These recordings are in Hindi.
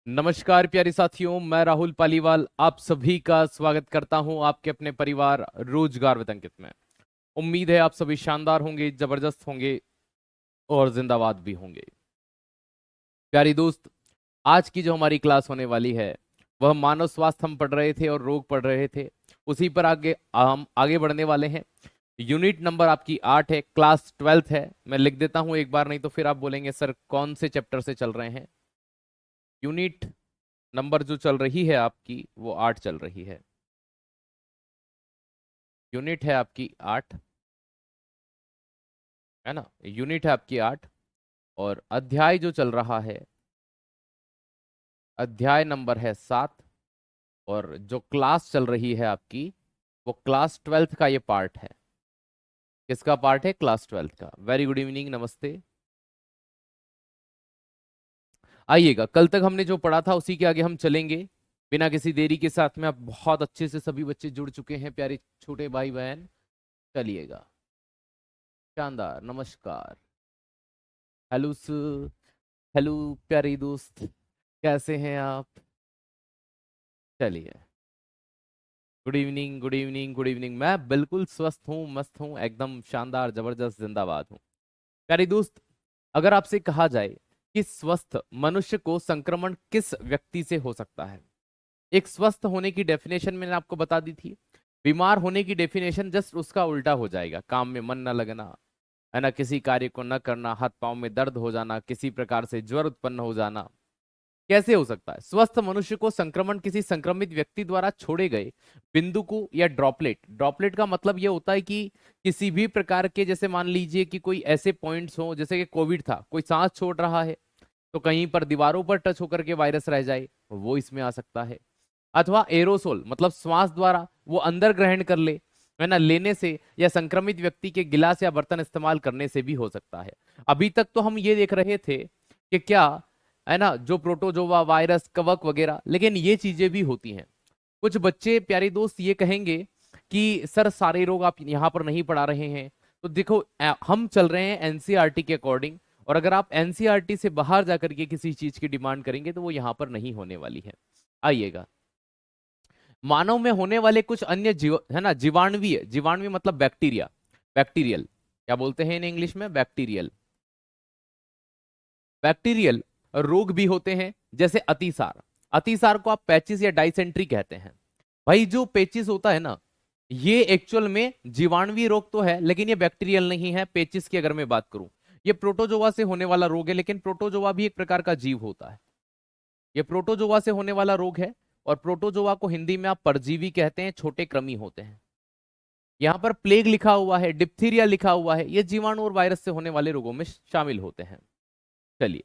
नमस्कार प्यारे साथियों, मैं राहुल पालीवाल आप सभी का स्वागत करता हूं आपके अपने परिवार रोजगार with अंकित में। उम्मीद है आप सभी शानदार होंगे, जबरदस्त होंगे और जिंदाबाद भी होंगे। प्यारी दोस्त, आज की जो हमारी क्लास होने वाली है वह मानव स्वास्थ्य हम पढ़ रहे थे और रोग पढ़ रहे थे, उसी पर आगे हम आगे बढ़ने वाले हैं। यूनिट नंबर आपकी 8 है, क्लास 12 है। मैं लिख देता हूं एक बार, नहीं तो फिर आप बोलेंगे सर कौन से चैप्टर से चल रहे हैं। यूनिट नंबर जो चल रही है आपकी वो 8 चल रही है। यूनिट है आपकी 8, है ना। यूनिट है आपकी 8 और अध्याय जो चल रहा है, अध्याय नंबर है 7। और जो क्लास चल रही है आपकी वो क्लास 12 का ये पार्ट है। किसका पार्ट है? क्लास 12 का। वेरी गुड इवनिंग, नमस्ते। आइएगा, कल तक हमने जो पढ़ा था उसी के आगे हम चलेंगे बिना किसी देरी के। साथ में आप बहुत अच्छे से सभी बच्चे जुड़ चुके हैं, प्यारे छोटे भाई बहन। चलिएगा, शानदार, नमस्कार, हेलो सर, हेलो प्यारे दोस्त, कैसे हैं आप? चलिए, good evening, good evening, good evening. मैं बिल्कुल स्वस्थ हूँ, मस्त हूँ, एकदम शानदार, जबरदस्त, जिंदाबाद हूँ। प्यारे दोस्त, अगर आपसे कहा जाए कि स्वस्थ मनुष्य को संक्रमण किस व्यक्ति से हो सकता है, एक स्वस्थ होने की डेफिनेशन मैंने आपको बता दी थी। बीमार होने की डेफिनेशन जस्ट उसका उल्टा हो जाएगा। काम में मन न लगना, है ना, किसी कार्य को न करना, हाथ पांव में दर्द हो जाना, किसी प्रकार से ज्वर उत्पन्न हो जाना। कैसे हो सकता है? स्वस्थ मनुष्य को संक्रमण किसी संक्रमित व्यक्ति द्वारा छोड़े गए बिंदु को या ड्रॉपलेट, ड्रॉपलेट का मतलब यह होता है कि किसी भी प्रकार के, जैसे मान लीजिए कि कोई ऐसे पॉइंट्स हो, जैसे कि कोविड था, कोई सांस छोड़ रहा है तो कहीं पर दीवारों पर टच होकर के वायरस रह जाए, वो इसमें आ सकता है। अथवा एरोसोल मतलब श्वास द्वारा वो अंदर ग्रहण कर ले, है ना, लेने से, या संक्रमित व्यक्ति के गिलास या बर्तन इस्तेमाल करने से भी हो सकता है। अभी तक तो हम ये देख रहे थे कि क्या, है ना, जो प्रोटोजोवा, वायरस, कवक वगैरह, लेकिन ये चीजें भी होती हैं। कुछ बच्चे प्यारे दोस्त ये कहेंगे कि सर सारे रोग आप यहाँ पर नहीं पढ़ा रहे हैं। तो देखो, हम चल रहे हैं एनसीईआरटी के अकॉर्डिंग, और अगर आप एनसीईआरटी से बाहर जाकर के किसी चीज की डिमांड करेंगे तो वो यहाँ पर नहीं होने वाली है। आइएगा, मानव में होने वाले कुछ अन्य जीव, है ना, जीवाणुवीय, जीवाणुवीय मतलब बैक्टीरिया, बैक्टीरियल, क्या बोलते हैं इन इंग्लिश में? बैक्टीरियल, बैक्टीरियल रोग भी होते हैं, जैसे अतिसार। अतिसार को आप पैचिस या डाइसेंट्री कहते हैं। भाई जो पेचिस होता है ना, ये एक्चुअल में जीवाणुवीय रोग तो है, लेकिन ये बैक्टीरियल नहीं है। पेचिस की अगर मैं बात करूं, ये प्रोटोजोआ से होने वाला रोग है, लेकिन प्रोटोजोआ भी एक प्रकार का जीव होता है। ये प्रोटोजोआ से होने वाला रोग है, और प्रोटोजोआ को हिंदी में आप परजीवी कहते हैं, छोटे कृमि होते हैं। यहाँ पर प्लेग लिखा हुआ है, डिप्थीरिया लिखा हुआ है, ये जीवाणु और वायरस से होने वाले रोगों में शामिल होते हैं। चलिए,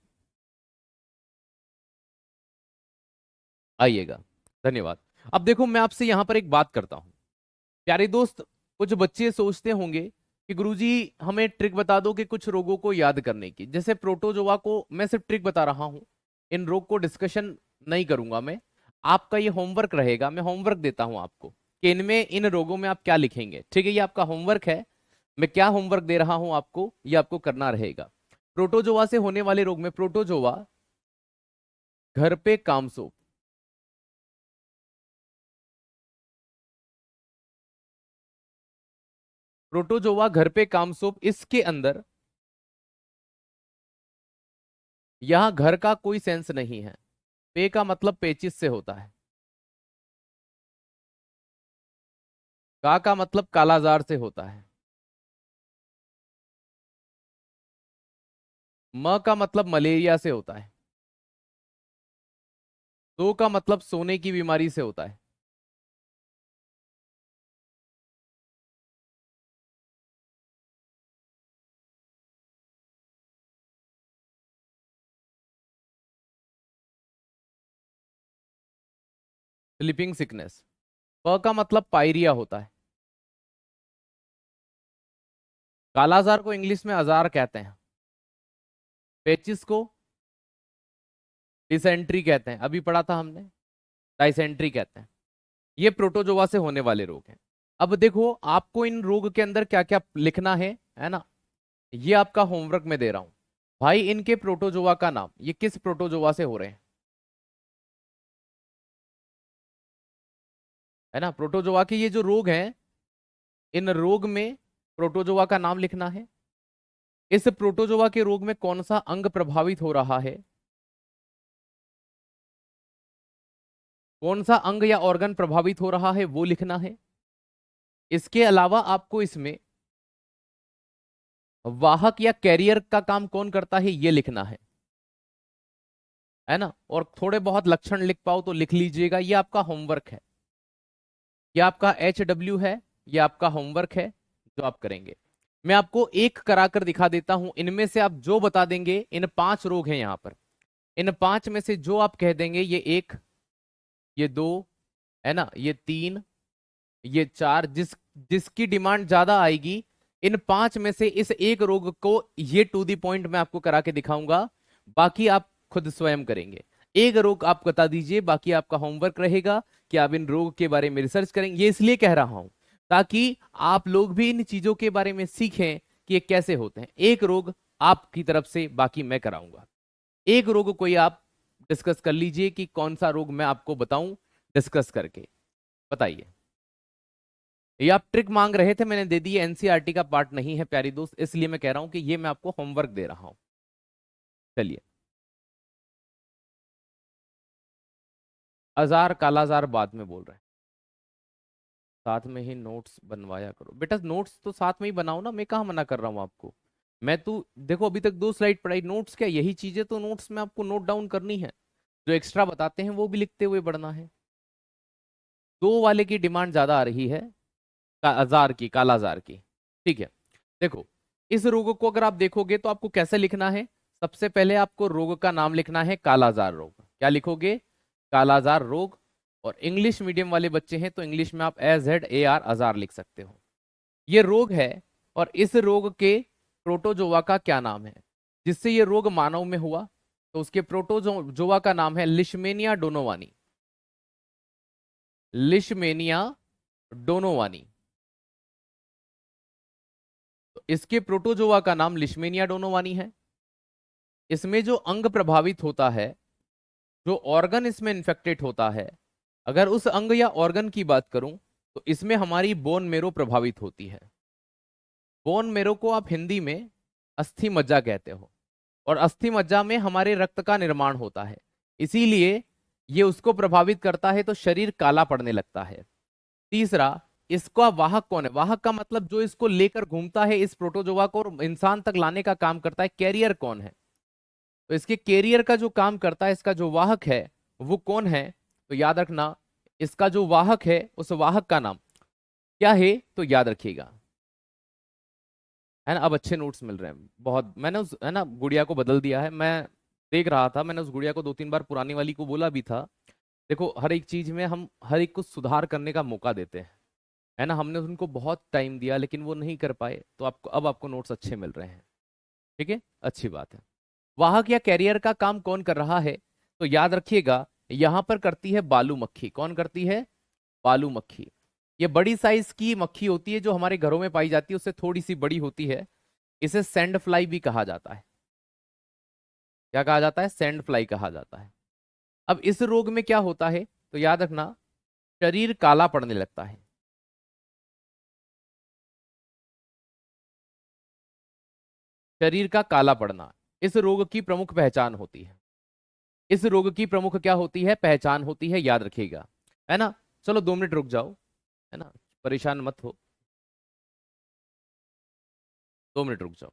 आइएगा, धन्यवाद। अब देखो, मैं आपसे यहाँ पर एक बात करता हूँ, प्यारे दोस्त। कुछ बच्चे सोचते होंगे कि गुरुजी हमें ट्रिक बता दो कि कुछ रोगों को याद करने की। जैसे प्रोटोजोआ को मैं सिर्फ ट्रिक बता रहा हूं, इन रोग को डिस्कशन नहीं करूंगा मैं। आपका ये होमवर्क रहेगा, मैं होमवर्क देता हूं आपको कि इनमें, इन रोगों में आप क्या लिखेंगे। ठीक है, ये आपका होमवर्क है। मैं क्या होमवर्क दे रहा हूं आपको, ये आपको करना रहेगा। प्रोटोजोआ से होने वाले रोग में, प्रोटोजोआ घर पे कामसोप, प्रोटोजोआ घर पे कामसोप, इसके अंदर यहां घर का कोई सेंस नहीं है। पे का मतलब पेचिस से होता है, का मतलब कालाजार से होता है, म का मतलब मलेरिया से होता है, सो का मतलब सोने की बीमारी से होता है, स्लीपिंग सिकनेस। प का मतलब पायरिया होता है। कालाजार को इंग्लिश में अजार कहते हैं। पेचिस को डिसेंट्री कहते हैं, अभी पढ़ा था हमने, डाइसेंट्री कहते हैं। ये प्रोटोजोआ से होने वाले रोग हैं। अब देखो, आपको इन रोग के अंदर क्या क्या लिखना है ना, ये आपका होमवर्क में दे रहा हूं। भाई इनके प्रोटोजोआ का नाम, ये किस प्रोटोजोआ से हो रहे हैं? है ना। प्रोटोजोआ के ये जो रोग हैं, इन रोग में प्रोटोजोआ का नाम लिखना है। इस प्रोटोजोआ के रोग में कौन सा अंग प्रभावित हो रहा है, कौन सा अंग या ऑर्गन प्रभावित हो रहा है वो लिखना है। इसके अलावा आपको इसमें वाहक या कैरियर का काम कौन करता है ये लिखना है ना। और थोड़े बहुत लक्षण लिख पाओ तो लिख लीजिएगा, ये आपका होमवर्क है, ये आपका HW है, ये आपका होमवर्क है जो आप करेंगे। मैं आपको एक कराकर दिखा देता हूं, इनमें से आप जो बता देंगे, इन 5 रोग हैं यहां पर, इन 5 में से जो आप कह देंगे, ये 1, ये 2, है ना, ये 3, ये 4, जिसकी डिमांड ज्यादा आएगी, इन 5 में से इस एक रोग को ये टू दी पॉइंट मैं आपको करा के दिखाऊंगा, बाकी आप खुद स्वयं करेंगे। एक रोग आप बता दीजिए, बाकी आपका होमवर्क रहेगा कि आप इन रोग के बारे में रिसर्च करेंगे। ये इसलिए कह रहा हूं ताकि आप लोग भी इन चीजों के बारे में सीखें कि ये कैसे होते हैं। एक रोग आपकी तरफ से, बाकी मैं कराऊंगा। एक रोग कोई आप डिस्कस कर लीजिए कि कौन सा रोग मैं आपको बताऊं, डिस्कस करके बताइए। ये आप ट्रिक मांग रहे थे, मैंने दे दी। एनसीईआरटी का पार्ट नहीं है प्यारी दोस्त, इसलिए मैं कह रहा हूं कि ये मैं आपको होमवर्क दे रहा हूं। चलिए, अजार कालाजार बाद में बोल रहे हैं, साथ में ही नोट्स बनवाया करो। बेटा नोट्स तो साथ में ही बनाओ ना, मैं कहाँ मना कर रहा हूँ आपको। मैं तो देखो अभी तक 2 स्लाइड पढ़ाई, नोट्स क्या यही चीजें, तो नोट्स में आपको नोट डाउन करनी है, जो एक्स्ट्रा बताते हैं वो भी लिखते हुए बढ़ना है। 2 वाले की डिमांड ज्यादा आ रही है, हजार की, कालाजार की। ठीक है, देखो इस रोग को अगर आप देखोगे तो आपको कैसे लिखना है। सबसे पहले आपको रोग का नाम लिखना है, कालाजार रोग। क्या लिखोगे, कालाजार रोग। और इंग्लिश मीडियम वाले बच्चे हैं तो इंग्लिश में आप AZAR अजार लिख सकते हो। ये रोग है, और इस रोग के प्रोटोजोआ का क्या नाम है जिससे ये रोग मानव में हुआ, तो उसके प्रोटोजोआ का नाम है लिशमेनिया डोनोवानी। लिशमेनिया डोनोवानी, तो इसके प्रोटोजोआ का नाम लिशमेनिया डोनोवानी है। इसमें जो अंग प्रभावित होता है, जो ऑर्गन इसमें इन्फेक्टेड होता है, अगर उस अंग या ऑर्गन की बात करूं तो इसमें हमारी बोन मेरो प्रभावित होती है। बोन मेरो को आप हिंदी में अस्थि मज्जा कहते हो, और अस्थि मज्जा में हमारे रक्त का निर्माण होता है, इसीलिए ये उसको प्रभावित करता है तो शरीर काला पड़ने लगता है। तीसरा, इसका वाहक कौन है, वाहक का मतलब जो इसको लेकर घूमता है, इस प्रोटोजोआ को और इंसान तक लाने का काम करता है, कैरियर कौन है। तो इसके कैरियर का जो काम करता है, इसका जो वाहक है वो कौन है, तो याद रखना, इसका जो वाहक है उस वाहक का नाम क्या है, तो याद रखिएगा, है ना। अब अच्छे नोट्स मिल रहे हैं बहुत, मैंने उस, है ना, गुड़िया को बदल दिया है, मैं देख रहा था, मैंने उस गुड़िया को 2-3 बार पुरानी वाली को बोला भी था। देखो हर एक चीज में हम हर एक को सुधार करने का मौका देते हैं, है ना। हमने उनको बहुत टाइम दिया लेकिन वो नहीं कर पाए, तो आपको अब आपको नोट्स अच्छे मिल रहे हैं। ठीक है, अच्छी बात है। वाहक या कैरियर का काम कौन कर रहा है, तो याद रखिएगा, यहां पर करती है बालू मक्खी। कौन करती है, बालू मक्खी। ये बड़ी साइज की मक्खी होती है जो हमारे घरों में पाई जाती है, उससे थोड़ी सी बड़ी होती है। इसे सैंड फ्लाई भी कहा जाता है। क्या कहा जाता है, सैंड फ्लाई कहा जाता है। अब इस रोग में क्या होता है, तो याद रखना, शरीर काला पड़ने लगता है। शरीर का काला पड़ना इस रोग की प्रमुख पहचान होती है। इस रोग की प्रमुख क्या होती है, पहचान होती है, याद रखिएगा, है ना। चलो 2 मिनट रुक जाओ, है ना, परेशान मत हो, 2 मिनट रुक जाओ।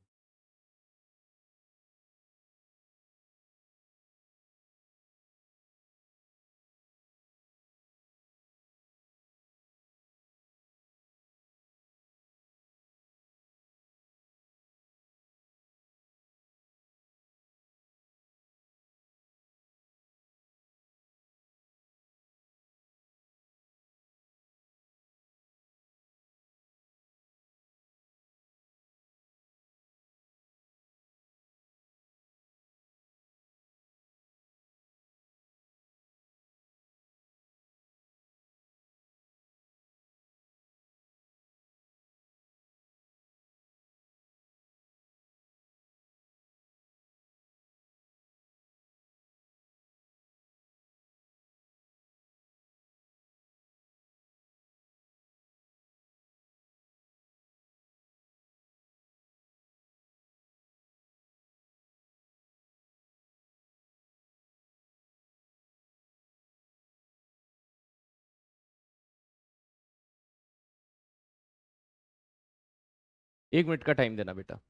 1 मिनट का टाइम देना बेटा।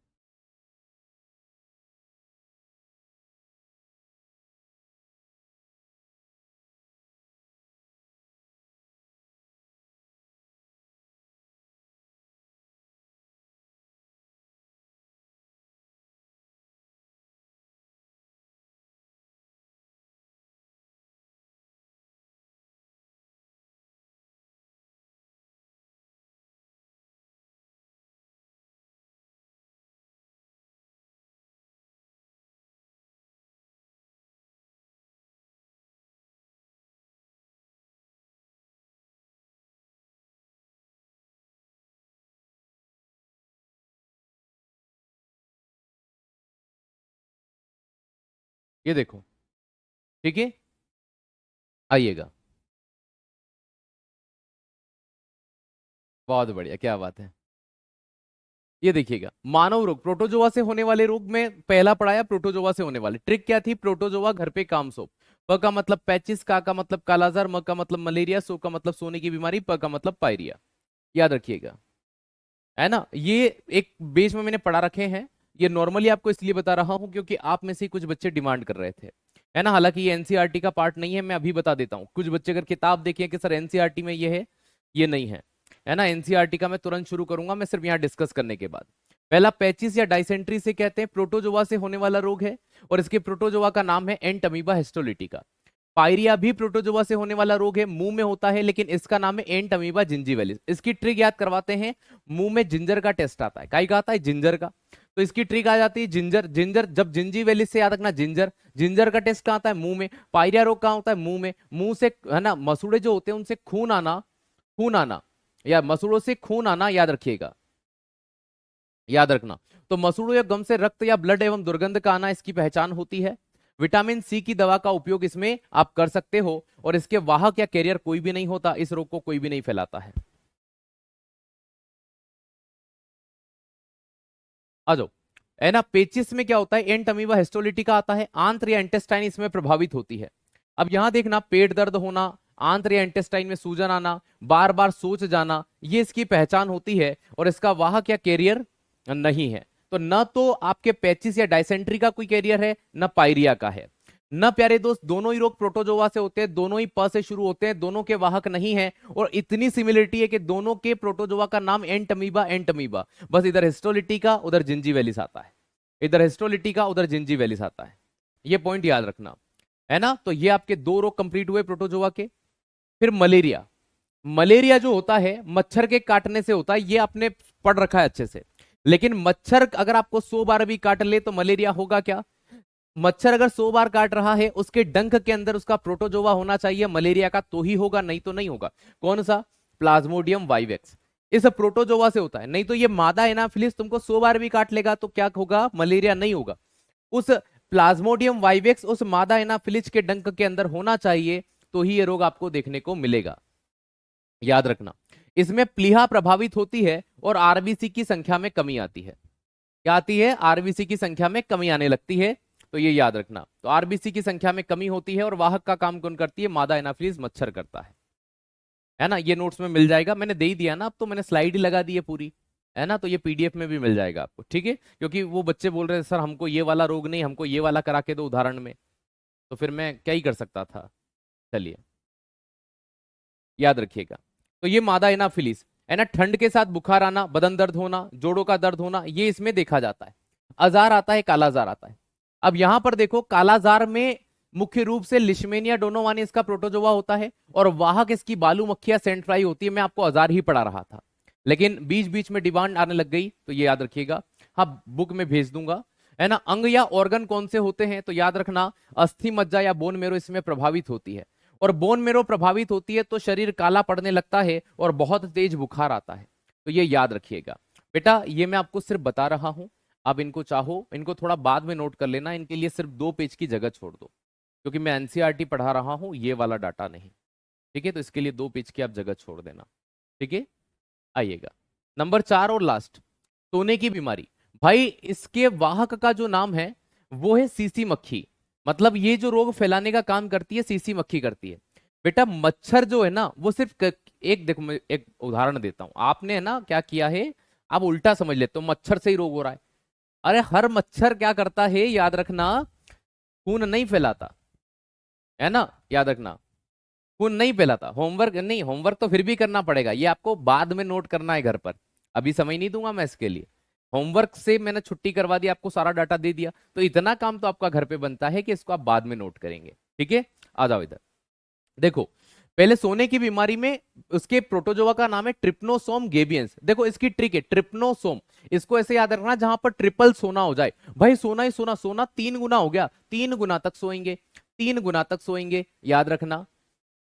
ये देखो, ठीक है, आइएगा। बहुत बढ़िया, क्या बात है। ये देखिएगा, मानव रोग, प्रोटोजोआ से होने वाले रोग में पहला पढ़ाया प्रोटोजोआ से होने वाले। ट्रिक क्या थी? प्रोटोजोआ घर पे काम सोप। प का मतलब पैचिस, का मतलब कालाजार, म का मतलब मलेरिया, सो का मतलब सोने की बीमारी, प का मतलब पायरिया। याद रखिएगा, है ना। ये एक बेस में मैंने पढ़ा रखे हैं। ये नॉर्मली आपको इसलिए बता रहा हूं क्योंकि आप में से कुछ बच्चे डिमांड कर रहे थे, है ना। हालांकि ये एनसीईआरटी का पार्ट नहीं है, मैं अभी बता देता हूँ। कुछ बच्चे अगर किताब देखें कि सर एनसीईआरटी में ये है, ये नहीं है, है ना। एनसीईआरटी का मैं तुरंत शुरू करूंगा, मैं सिर्फ यहाँ डिस्कस करने के बाद। पहला पैचिस या डाइसेंट्री से कहते हैं, प्रोटोजोआ से होने वाला रोग है, और इसके प्रोटोजोआ का नाम है एंटमीबा हिस्टोलिटिका। पायरिया भी प्रोटोजोआ से होने वाला रोग है, मुंह में होता है, लेकिन इसका नाम है एंटमीबा जिंजीवैलिस। इसकी ट्रिक याद करवाते हैं, मुंह में जिंजर का टेस्ट आता है। काई का आता है? जिंजर का। तो इसकी ट्रिक आ जाती है जिंजर, जिंजर जब जिंजीवैलिस से याद रखना, जिंजर, जिंजर का टेस्ट कहाँ आता है? मुंह में। पायरिया रोग कहाँ होता है? मुंह में। मुंह से, है ना, मसूड़े जो होते हैं उनसे खून आना, खून आना, या मसूड़ों से खून आना, याद रखिएगा, याद रखना। तो मसूड़ों या गम से रक्त या ब्लड एवं दुर्गंध का आना इसकी पहचान होती है। विटामिन सी की दवा का उपयोग इसमें आप कर सकते हो, और इसके वाहक या कैरियर कोई भी नहीं होता, इस रोग को कोई भी नहीं फैलाता है। आ जाओ, है ना। पेचिस में क्या होता है? एंटमीबा हिस्टोलिटिका आता है, आंत्र या इंटेस्टाइन इसमें प्रभावित होती है। अब यहां देखना, पेट दर्द होना, आंत्र या इंटेस्टाइन में सूजन आना, बार बार सोच जाना, ये इसकी पहचान होती है, और इसका वाहक या कैरियर नहीं है। तो न तो आपके पेचिस या डायसेंट्री का कोई कैरियर है, न पायरिया का है। न प्यारे दोस्त, दोनों ही रोग प्रोटोजोआ से होते हैं, दोनों ही प से शुरू होते हैं, दोनों के वाहक नहीं है, और इतनी सिमिलरिटी है कि दोनों के प्रोटोजोआ का नाम एंटमीबा, एंटमीबा। बस इधर हिस्टोलिटिका उधर जिंजीवैलिस आता है, इधर हिस्टोलिटिका उधर जिंजीवैलिस आता है। ये पॉइंट याद रखना, है ना। तो ये आपके दो रोग कंप्लीट हुए प्रोटोजोआ के। फिर मलेरिया। मलेरिया जो होता है मच्छर के काटने से होता है, ये आपने पढ़ रखा है अच्छे से। लेकिन मच्छर अगर आपको 100 बार भी काट ले तो मलेरिया होगा क्या? मच्छर अगर 100 बार काट रहा है, उसके डंक के अंदर उसका प्रोटोजोआ होना चाहिए मलेरिया का, तो ही होगा, नहीं तो नहीं होगा। कौन सा? Plasmodium vivax. इस प्रोटोजोआ से होता है, नहीं तो ये मादा एनाफिलिस तुमको 100 बार भी काट लेगा तो क्या होगा? मलेरिया नहीं होगा। उस प्लाज्मोडियम वाइवेक्स उस मादा एनाफिलिस के डंक के अंदर होना चाहिए, तो ही ये रोग आपको देखने को मिलेगा। याद रखना, इसमें प्लीहा प्रभावित होती है और आरबीसी की संख्या में कमी आती है। क्या आती है? आरबीसी की संख्या में कमी आने लगती है। तो ये याद रखना, तो आरबीसी की संख्या में कमी होती है, और वाहक का काम कौन करती है? मादा एनाफिलिस मच्छर करता है ना। ये नोट्स में मिल जाएगा, मैंने दे ही दिया ना, अब तो मैंने स्लाइड ही लगा दी है पूरी, है ना। तो ये पीडीएफ में भी मिल जाएगा आपको, ठीक है। क्योंकि वो बच्चे बोल रहे थे सर हमको ये वाला रोग नहीं, हमको ये वाला करा के दो उदाहरण में, तो फिर मैं क्या ही कर सकता था। चलिए, याद रखिएगा। तो ये मादा एनाफिलिस, है ना, ठंड के साथ बुखार आना, बदन दर्द होना, जोड़ों का दर्द होना, ये इसमें देखा जाता है। अजार आता है, कालाजार आता है। अब यहां पर देखो, कालाजार में मुख्य रूप से लिशमेनिया डोनोवानी इसका प्रोटोजोआ होता है, और वाहक इसकी बालू मक्खिया सेंट्राई होती है। मैं आपको अजार ही पढ़ा रहा था, लेकिन बीच बीच में डिमांड आने लग गई, तो ये याद रखिएगा। हाँ, बुक में भेज दूंगा, है ना। अंग या ऑर्गन कौन से होते हैं? तो याद रखना, अस्थि मज्जा या बोन मेरो इसमें प्रभावित होती है, और बोन मेरो प्रभावित होती है तो शरीर काला पड़ने लगता है और बहुत तेज बुखार आता है। तो ये याद रखिएगा बेटा, ये मैं आपको सिर्फ बता रहा हूं। आप इनको चाहो, इनको थोड़ा बाद में नोट कर लेना, इनके लिए सिर्फ 2 पेज की जगह छोड़ दो, क्योंकि मैं एनसीईआरटी पढ़ा रहा हूं, ये वाला डाटा नहीं, ठीक है। तो इसके लिए 2 पेज की आप जगह छोड़ देना, ठीक है। आइएगा, नंबर 4 और लास्ट, सोने की बीमारी। भाई इसके वाहक का जो नाम है वो है सीसी मक्खी। मतलब ये जो रोग फैलाने का काम करती है सीसी मक्खी करती है। बेटा मच्छर जो है ना वो सिर्फ एक देखो, मैं एक उदाहरण देता हूं। आपने है ना क्या किया है, आप उल्टा समझ लेते हो मच्छर से ही रोग हो रहा है। अरे हर मच्छर क्या करता है याद रखना, खून नहीं फैलाता है ना, याद रखना, खून नहीं फैलाता। होमवर्क नहीं, होमवर्क तो फिर भी करना पड़ेगा, ये आपको बाद में नोट करना है घर पर, अभी समय नहीं दूंगा मैं इसके लिए। होमवर्क से मैंने छुट्टी करवा दी, आपको सारा डाटा दे दिया, तो इतना काम तो आपका घर पे बनता है कि इसको आप बाद में नोट करेंगे। ठीक है, आ जाओ इधर। देखो पहले सोने की बीमारी में उसके प्रोटोजोआ का नाम है ट्रिप्नोसोम गेबियंस। देखो इसकी ट्रिक है ट्रिप्नोसोम, इसको ऐसे याद रखना जहां पर ट्रिपल सोना हो जाए, भाई सोना ही सोना, सोना 3 गुना हो गया, 3 गुना तक सोएंगे, 3 गुना तक सोएंगे, याद रखना।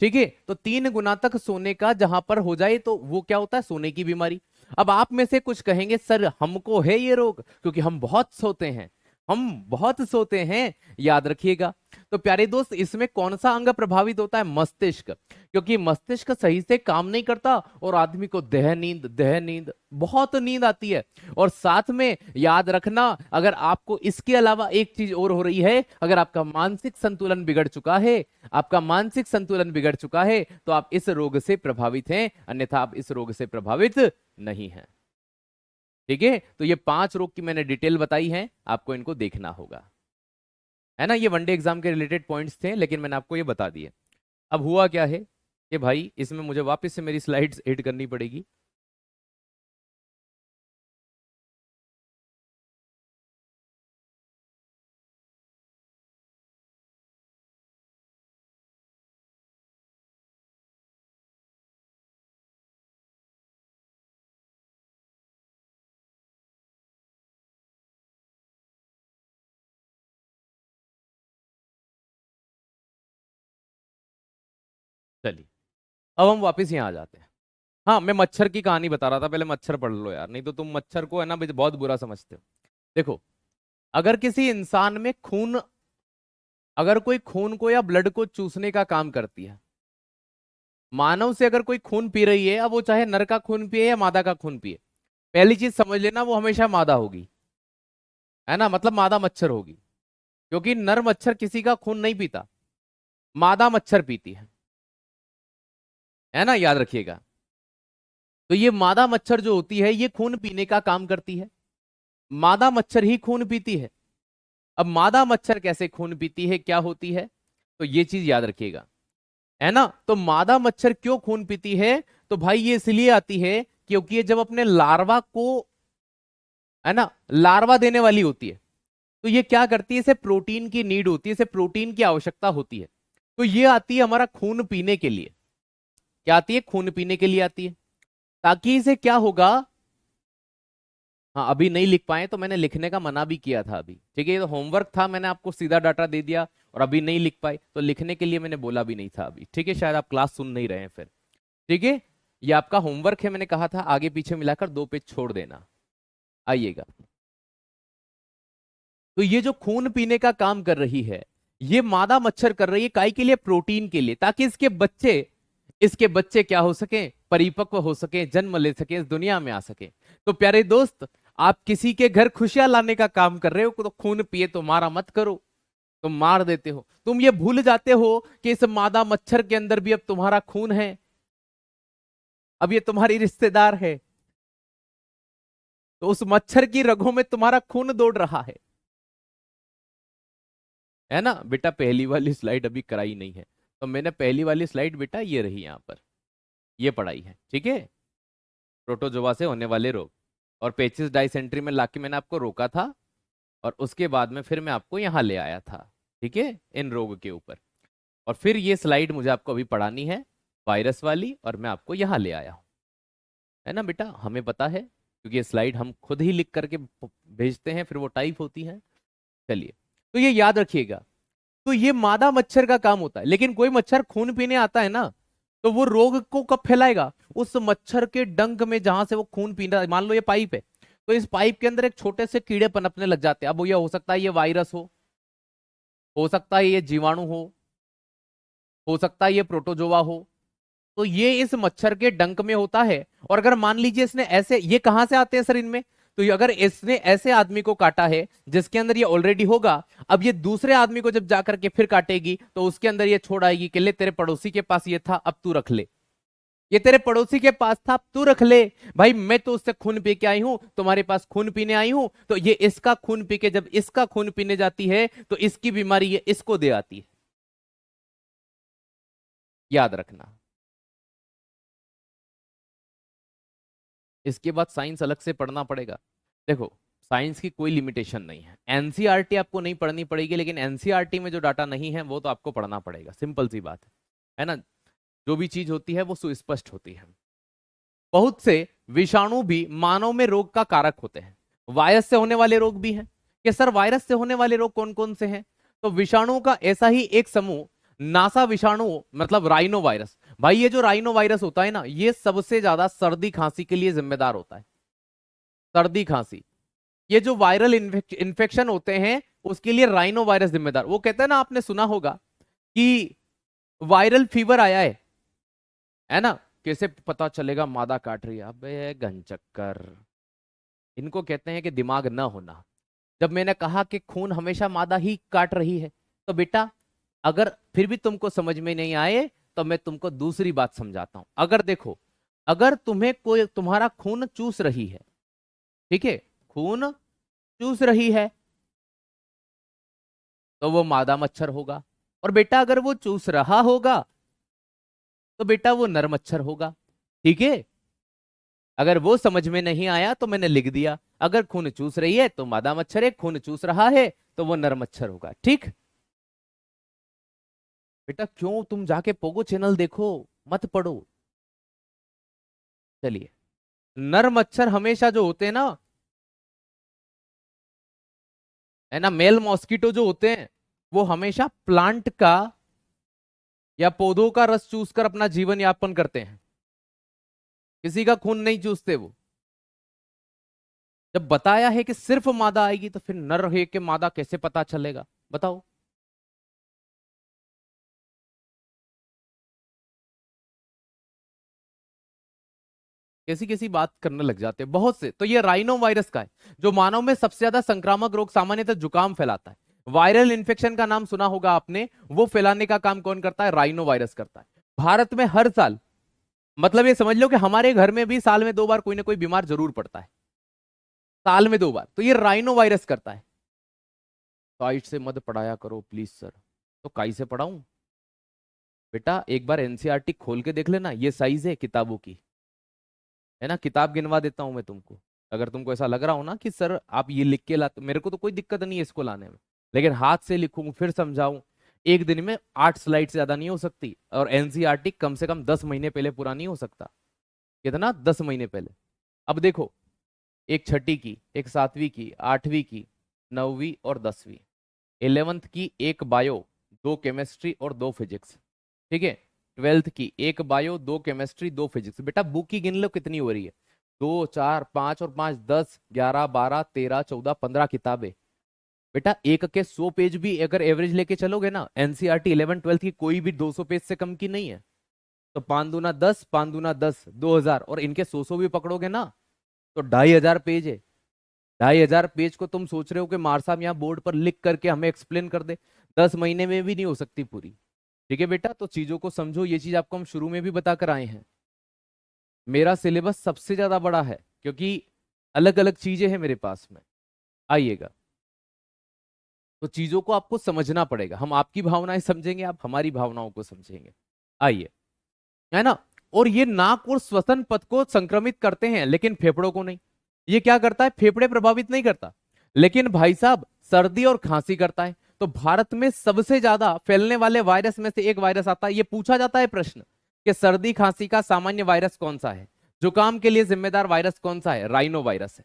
ठीक है, तो 3 गुना तक सोने का जहां पर हो जाए तो वो क्या होता है, सोने की बीमारी। अब आप में से कुछ कहेंगे सर हमको है ये रोग क्योंकि हम बहुत सोते हैं, हम बहुत सोते हैं, याद रखिएगा। तो प्यारे दोस्त इसमें कौन सा अंग प्रभावित होता है, मस्तिष्क, क्योंकि मस्तिष्क सही से काम नहीं करता और आदमी को देह नींद बहुत नींद आती है। और साथ में याद रखना, अगर आपको इसके अलावा एक चीज और हो रही है, अगर आपका मानसिक संतुलन बिगड़ चुका है, आपका मानसिक संतुलन बिगड़ चुका है, तो आप इस रोग से प्रभावित हैं, अन्यथा आप इस रोग से प्रभावित नहीं हैं। ठीक है, तो ये 5 रोग की मैंने डिटेल बताई है, आपको इनको देखना होगा, है ना। ये वनडे एग्जाम के रिलेटेड पॉइंट्स थे, लेकिन मैंने आपको ये बता दिए। अब हुआ क्या है कि भाई इसमें मुझे वापस से मेरी स्लाइड्स एड करनी पड़ेगी। चलिए अब हम वापस यहाँ आ जाते हैं। हाँ मैं मच्छर की कहानी बता रहा था, पहले मच्छर पढ़ लो यार, नहीं तो तुम मच्छर को है ना बहुत बुरा समझते हो। देखो अगर किसी इंसान में खून, अगर कोई खून को या ब्लड को चूसने का काम करती है, मानव से अगर कोई खून पी रही है, अब वो चाहे नर का खून पिए या मादा का खून पिए, पहली चीज समझ लेना वो हमेशा मादा होगी, है ना, मतलब मादा मच्छर होगी, क्योंकि नर मच्छर किसी का खून नहीं पीता, मादा मच्छर पीती है ना, याद रखिएगा। तो ये मादा मच्छर जो होती है ये खून पीने का काम करती है, मादा मच्छर ही खून पीती है। अब मादा मच्छर कैसे खून पीती है, क्या होती है, तो ये चीज याद रखिएगा, है ना। तो मादा मच्छर क्यों खून पीती है, तो भाई ये इसलिए आती है क्योंकि ये जब अपने लार्वा को, है ना, लार्वा देने वाली होती है, तो ये क्या करती है, इसे प्रोटीन की नीड होती है, इसे प्रोटीन की आवश्यकता होती है, तो ये आती है हमारा खून पीने के लिए। क्या आती है, खून पीने के लिए आती है, ताकि इसे क्या होगा। हाँ अभी नहीं लिख पाए तो मैंने लिखने का मना भी किया था अभी, ठीक है, ये तो होमवर्क था, मैंने आपको सीधा डाटा दे दिया, और अभी नहीं लिख पाए तो लिखने के लिए मैंने बोला भी नहीं था अभी, ठीक है, शायद आप क्लास सुन नहीं रहे हैं फिर। ठीक है, ये आपका होमवर्क है, मैंने कहा था आगे पीछे मिलाकर 2 पेज छोड़ देना। आइएगा, तो ये जो खून पीने का काम कर रही है, ये मादा मच्छर कर रही है काई के लिए, प्रोटीन के लिए, ताकि इसके बच्चे क्या हो सके, परिपक्व हो सके, जन्म ले सके, इस दुनिया में आ सके। तो प्यारे दोस्त आप किसी के घर खुशियां लाने का काम कर रहे हो, तो खून पिए तो मारा मत करो, तुम मार देते हो, तुम ये भूल जाते हो कि इस मादा मच्छर के अंदर भी अब तुम्हारा खून है, अब ये तुम्हारी रिश्तेदार है, तो उस मच्छर की रगों में तुम्हारा खून दौड़ रहा है ना। बेटा पहली वाली स्लाइड अभी कराई नहीं है, तो मैंने पहली वाली स्लाइड बेटा ये रही यहाँ पर, ये पढ़ाई है, ठीक है, प्रोटोजोआ से होने वाले रोग, और पेचिस डाइसेंट्री में लाके मैंने आपको रोका था, और उसके बाद में फिर मैं आपको यहाँ ले आया था, ठीक है, इन रोग के ऊपर। और फिर ये स्लाइड मुझे आपको अभी पढ़ानी है, वायरस वाली, और मैं आपको यहाँ ले आया हूँ, है ना बेटा, हमें पता है क्योंकि ये स्लाइड हम खुद ही लिख करके भेजते हैं, फिर वो टाइप होती है। चलिए, तो ये याद रखिएगा, तो ये मादा मच्छर का काम होता है, लेकिन कोई मच्छर खून पीने आता है ना, तो वो रोग को कब फैलाएगा, उस मच्छर के डंक में जहां से वो खून पी रहा है, मान लो ये पाइप है, तो इस पाइप के अंदर एक छोटे से कीड़े पनपने लग जाते हैं। अब वो ये हो सकता है ये वायरस हो सकता है ये जीवाणु हो सकता है ये प्रोटोजोआ हो, तो ये इस मच्छर के डंक में होता है। और अगर मान लीजिए इसने ऐसे, ये कहां से आते हैं सर इनमें, तो अगर इसने ऐसे आदमी को काटा है जिसके अंदर ये ऑलरेडी होगा, अब ये दूसरे आदमी को जब जाकर के फिर काटेगी, तो उसके अंदर ये छोड़ आएगी कि ले तेरे पड़ोसी के पास ये था, अब तू रख ले, ये तेरे पड़ोसी के पास था, तू रख ले। भाई मैं तो उससे खून पी के आई हूं, तुम्हारे पास खून पीने आई हूं, तो ये इसका खून पी के जब इसका खून पीने जाती है तो इसकी बीमारी ये इसको दे आती है। याद रखना। इसके बाद साइंस अलग से पढ़ना पड़ेगा। देखो, साइंस की कोई लिमिटेशन नहीं है, एनसीईआरटी आपको नहीं पढ़नी पड़ेगी, लेकिन एनसीईआरटी में जो डाटा नहीं है वो तो आपको पढ़ना पड़ेगा, सिंपल सी बात है ना। जो भी चीज होती है वो सुस्पष्ट होती है। बहुत से विषाणु भी मानव में रोग का कारक होते हैं। वायरस से होने वाले रोग भी हैं कि सर वायरस से होने वाले रोग कौन कौन से हैं? तो विषाणुओं का ऐसा ही एक समूह नासा विषाणु मतलब राइनो वायरस। भाई ये जो राइनो वायरस होता है ना, ये सबसे ज्यादा सर्दी खांसी के लिए जिम्मेदार होता है। सर्दी खांसी, ये जो वायरल इन्फेक्शन होते हैं उसके लिए राइनो वायरस जिम्मेदार। वो कहते हैं ना, आपने सुना होगा कि वायरल फीवर आया है ना, कैसे पता चलेगा मादा काट रही है? अबे घनचक्कर, इनको कहते हैं कि दिमाग ना होना। जब मैंने कहा कि खून हमेशा मादा ही काट रही है, तो बेटा अगर फिर भी तुमको समझ में नहीं आए तो मैं तुमको दूसरी बात समझाता हूं। अगर देखो, अगर तुम्हें कोई तुम्हारा खून चूस रही है, ठीक है, खून चूस रही है, तो वो मादा मच्छर होगा। और बेटा अगर वो चूस रहा होगा तो बेटा वो नर मच्छर होगा। ठीक है, अगर वो समझ में नहीं आया तो मैंने लिख दिया, अगर खून चूस रही है तो मादा मच्छर है, खून चूस रहा है तो वो नर मच्छर होगा। ठीक बेटा, क्यों तुम जाके पोगो चैनल देखो, मत पढ़ो। चलिए, नर मच्छर हमेशा जो होते हैं ना, है ना, मेल मॉस्किटो जो होते हैं वो हमेशा प्लांट का या पौधों का रस चूसकर अपना जीवन यापन करते हैं, किसी का खून नहीं चूसते वो। जब बताया है कि सिर्फ मादा आएगी तो फिर नर है कि मादा कैसे पता चलेगा? बताओ। कैसी कैसी बात करने लग जाते हैं बहुत से। तो ये राइनो वायरस का है, जो मानव में सबसे ज्यादा संक्रामक रोग सामान्यतः जुकाम फैलाता है। वायरल इन्फेक्शन का नाम सुना होगा आपने, वो फैलाने का काम कौन करता है? राइनो वायरस करता है। भारत में हर साल, मतलब ये समझ लो कि हमारे घर में भी साल में 2 बार कोई ना कोई बीमार जरूर पड़ता है, साल में 2 बार, तो ये राइनो वायरस करता है। साइट से मत पढ़ाया करो प्लीज सर। तो काई से पढ़ाऊं? बेटा एक बार एनसीईआरटी खोल के देख लेना, ये साइज है किताबों की, है ना, किताब गिनवा देता हूं मैं तुमको। अगर तुमको ऐसा लग रहा हो ना कि सर आप ये लिख के लाते, मेरे को तो कोई दिक्कत नहीं है इसको लाने में, लेकिन हाथ से लिखूं फिर समझाऊं, एक दिन में 8 स्लाइड से ज्यादा नहीं हो सकती। और एनसीईआरटी कम से कम 10 महीने पहले पूरा नहीं हो सकता। कितना? 10 महीने पहले। अब देखो, एक छठी की, एक सातवीं की, आठवीं की, नौवीं और 10वीं, 11th की एक बायो, 2 केमिस्ट्री और 2 फिजिक्स, ठीक है। 12th की एक बायो, 2 केमिस्ट्री, 2 फिजिक्स। बेटा बुक की गिन लो कितनी हो रही है, 2 4 5 और 5 10 11 12 13 14 15 किताबें। बेटा एक के 100 पेज भी अगर एवरेज लेके चलोगे ना, एनसीईआरटी 11 12 की कोई भी 200 पेज से कम की नहीं है। तो 5 दूना 10, 5 दूना 10, 2000, और इनके 100 भी पकड़ोगे ना तो 2500 पेज है। 2500 पेज को तुम सोच रहे हो कि मार साहब यहाँ बोर्ड पर लिख करके हमें एक्सप्लेन कर दे? 10 महीने में भी नहीं हो सकती पूरी। ठीक है बेटा, तो चीजों को समझो, ये चीज आपको हम शुरू में भी बताकर आए हैं। मेरा सिलेबस सबसे ज्यादा बड़ा है क्योंकि अलग अलग चीजें हैं मेरे पास में। आइएगा, तो चीजों को आपको समझना पड़ेगा। हम आपकी भावनाएं समझेंगे, आप हमारी भावनाओं को समझेंगे। आइए, है ना। और ये नाक और श्वसन पथ को संक्रमित करते हैं लेकिन फेफड़ों को नहीं। ये क्या करता है? फेफड़े प्रभावित नहीं करता, लेकिन भाई साहब सर्दी और खांसी करता है। तो भारत में सबसे ज्यादा फैलने वाले वायरस में से एक वायरस आता है। ये पूछा जाता है प्रश्न कि सर्दी खांसी का सामान्य वायरस कौन सा है, जुकाम के लिए जिम्मेदार वायरस कौन सा है? राइनो वायरस है।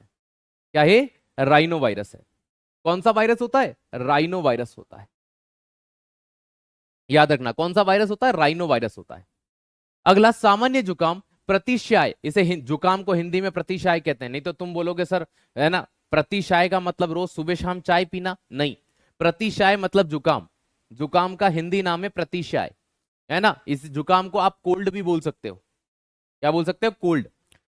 क्या है? राइनो वायरस है। कौन सा वायरस होता है? राइनो वायरस होता है। याद रखना, कौन सा वायरस होता है? राइनो वायरस होता है। अगला, सामान्य जुकाम, प्रतिशाय। इसे जुकाम को हिंदी में प्रतिशाय कहते हैं। नहीं तो तुम बोलोगे सर, है ना, प्रतिशाय का मतलब रोज सुबह शाम चाय पीना? नहीं, प्रतिशाय मतलब जुकाम। जुकाम का हिंदी नाम है प्रतिशाय, है ना। इस जुकाम को आप कोल्ड भी बोल सकते हो। क्या बोल सकते हो? कोल्ड।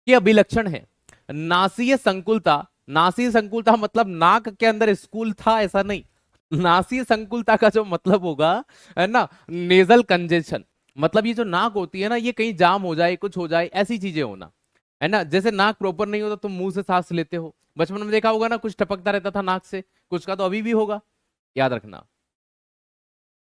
ये अभिलक्षण है नासीय संकुलता। नासीय संकुलता मतलब नाक के अंदर स्कूल था ऐसा नहीं। नासीय संकुलता का जो मतलब होगा, है ना, नेजल कंजेशन। मतलब ये जो नाक होती है ना, ये कहीं जाम हो जाए, कुछ हो जाए, ऐसी चीजें होना, है ना। जैसे नाक प्रॉपर नहीं होता, तुम मुंह से सांस लेते हो, बचपन में देखा होगा ना, कुछ टपकता रहता था नाक से, कुछ का तो अभी भी होगा, याद रखना।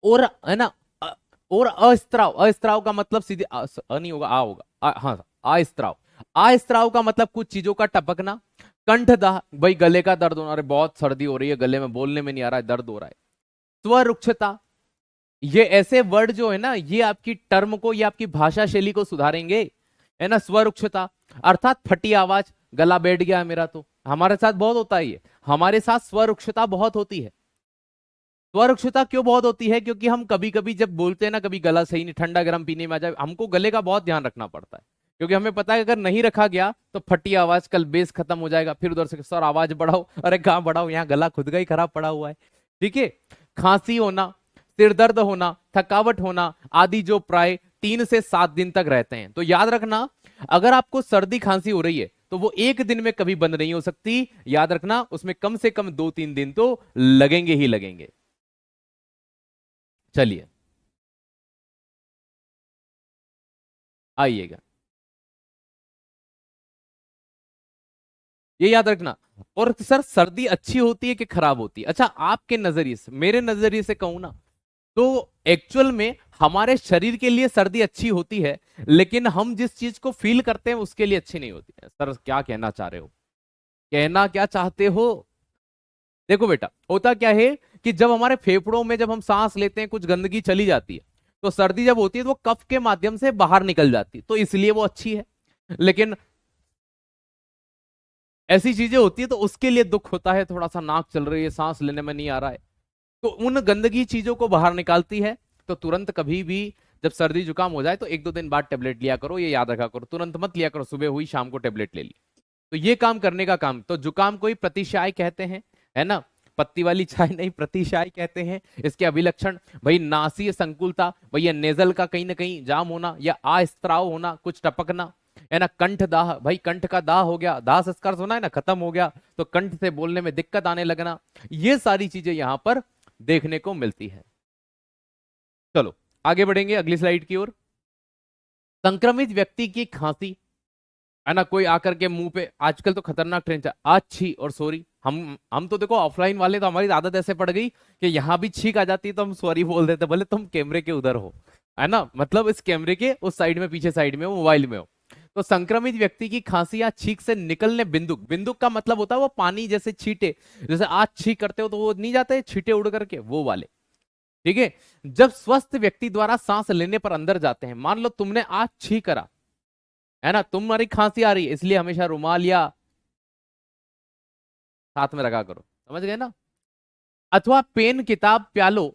और है ना, अ- और अस्त्राव, अस्त्राव का मतलब सीधे नहीं होगा, आ होगा, हाँ, अस्त्राव। अस्त्राव का मतलब कुछ चीजों का टपकना। कंठदाह, भाई गले का दर्द होना, अरे बहुत सर्दी हो रही है, गले में बोलने में नहीं आ रहा है, दर्द हो रहा है। स्वरुक्षता, ये ऐसे वर्ड जो है ना, ये आपकी टर्म को, ये आपकी भाषा शैली को सुधारेंगे, है ना। स्वरुक्षता अर्थात फटी आवाज, गला बैठ गया है मेरा, तो हमारे साथ बहुत होता है ये, हमारे साथ स्वरुक्षता बहुत होती है। स्वरुक्षता क्यों बहुत होती है? क्योंकि हम कभी कभी जब बोलते हैं ना, कभी गला सही नहीं, ठंडा गर्म पीने में आ जाए, हमको गले का बहुत ध्यान रखना पड़ता है, क्योंकि हमें पता है अगर नहीं रखा गया तो फटी आवाज, कल बेस खत्म हो जाएगा, फिर उधर से सर आवाज बढ़ाओ, अरे कहाँ बढ़ाओ, यहाँ गला खुद का ही खराब पड़ा हुआ है। ठीक है। खांसी होना, सिर दर्द होना, थकावट होना आदि, जो प्राय 3 से 7 दिन तक रहते हैं। तो याद रखना, अगर आपको सर्दी खांसी हो रही है तो वो एक दिन में कभी बंद नहीं हो सकती, याद रखना, उसमें कम से कम 2-3 दिन तो लगेंगे ही लगेंगे। चलिए आइएगा, ये याद रखना। और सर सर्दी अच्छी होती है कि खराब होती है? अच्छा, आपके नजरिए से, मेरे नजरिए से कहूं ना, तो एक्चुअल में हमारे शरीर के लिए सर्दी अच्छी होती है, लेकिन हम जिस चीज को फील करते हैं उसके लिए अच्छी नहीं होती है। सर क्या कहना चाह रहे हो, कहना क्या चाहते हो? देखो बेटा, होता क्या है कि जब हमारे फेफड़ों में जब हम सांस लेते हैं, कुछ गंदगी चली जाती है, तो सर्दी जब होती है तो वो कफ के माध्यम से बाहर निकल जाती है, तो इसलिए वो अच्छी है। लेकिन ऐसी चीजें होती है तो उसके लिए दुख होता है, थोड़ा सा नाक चल रही है, सांस लेने में नहीं आ रहा है, तो उन गंदगी चीजों को बाहर निकालती है। तो तुरंत कभी भी जब सर्दी जुकाम हो जाए तो 1-2 दिन बाद टेबलेट लिया करो, ये याद रखा करो, तुरंत मत लिया करो, सुबह हुई शाम को टेबलेट ले ली। तो ये काम करने का काम, तो जुकाम को ही प्रतिशाय कहते हैं, है ना। पत्ती वाली चाय नहीं, प्रतिशाय कहते हैं। इसके अभिलक्षण, भाई नासीय संकुलता, भैया नेजल का कहीं ना कहीं जाम होना, या अस्त्राव होना, कुछ टपकना, है ना। कंठ दाह, भाई कंठ का दाह हो गया, दाह संस्कार सुना है ना, खत्म हो गया, तो कंठ से बोलने में दिक्कत आने लगना, ये सारी चीजें यहां पर देखने को मिलती है। चलो आगे बढ़ेंगे अगली स्लाइड की ओर। संक्रमित व्यक्ति की खांसी, है ना, कोई आकर के मुंह पे, आजकल तो खतरनाक ट्रेंड है, आज छी और सॉरी, हम तो देखो ऑफलाइन वाले तो हमारी आदत ऐसे पड़ गई कि यहाँ भी छींक आ जाती है तो हम सॉरी बोल देते, भले तुम कैमरे के उधर हो, है ना, मतलब इस कैमरे के उस साइड में, पीछे साइड में हो, मोबाइल में हो। तो संक्रमित व्यक्ति की खांसी या छींक से निकलने बिंदुक, बिंदुक का मतलब होता है वो पानी जैसे छींटे, जैसे आज छींक करते हो तो वो नहीं जाते छींटे उड़ करके, वो वाले। ठीक है। जब स्वस्थ व्यक्ति द्वारा सांस लेने पर अंदर जाते हैं, मान लो तुमने आज छींक करा, है ना, तुम्हारी खांसी आ रही है, इसलिए हमेशा रुमाल या साथ में रखा करो, समझ गए ना। अथवा पेन, किताब, प्यालो,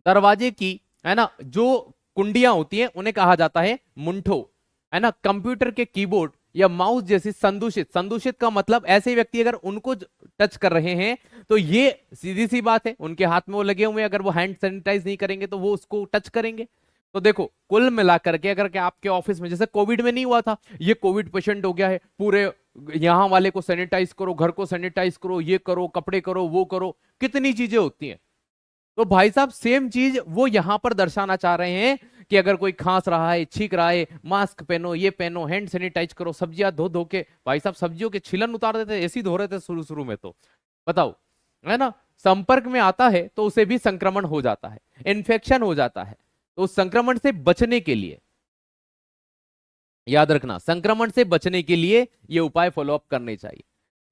दरवाजे की, है ना, जो कुंडियां होती हैं उन्हें कहा जाता है मुंठो, है ना। कंप्यूटर के कीबोर्ड या माउस जैसी संदूषित, संदूषित का मतलब ऐसे व्यक्ति अगर उनको टच कर रहे हैं तो ये सीधी सी बात है, उनके हाथ में वो लगे हुए हैं, अगर वो हैंड सैनिटाइज नहीं करेंगे तो वो उसको टच करेंगे। तो देखो कुल मिलाकर के, अगर के आपके ऑफिस में, जैसे कोविड में नहीं हुआ था, ये कोविड पेशेंट हो गया है, पूरे यहाँ वाले को सैनिटाइज करो, घर को सैनिटाइज करो, ये करो, कपड़े करो, वो करो, कितनी चीजें होती हैं। तो भाई साहब सेम चीज वो यहां पर दर्शाना चाह रहे हैं कि अगर कोई खांस रहा है, छींक रहा है, मास्क पहनो, ये पहनो, हैंड सैनिटाइज करो, सब्जियां धो धो के, भाई साहब सब्जियों के छिलन उतार देते, ऐसे ही धो रहे थे शुरू शुरू में, तो बताओ, है ना। संपर्क में आता है तो उसे भी संक्रमण हो जाता है, इन्फेक्शन हो जाता है। तो उस संक्रमण से बचने के लिए, याद रखना, संक्रमण से बचने के लिए ये उपाय फॉलोअप करने चाहिए।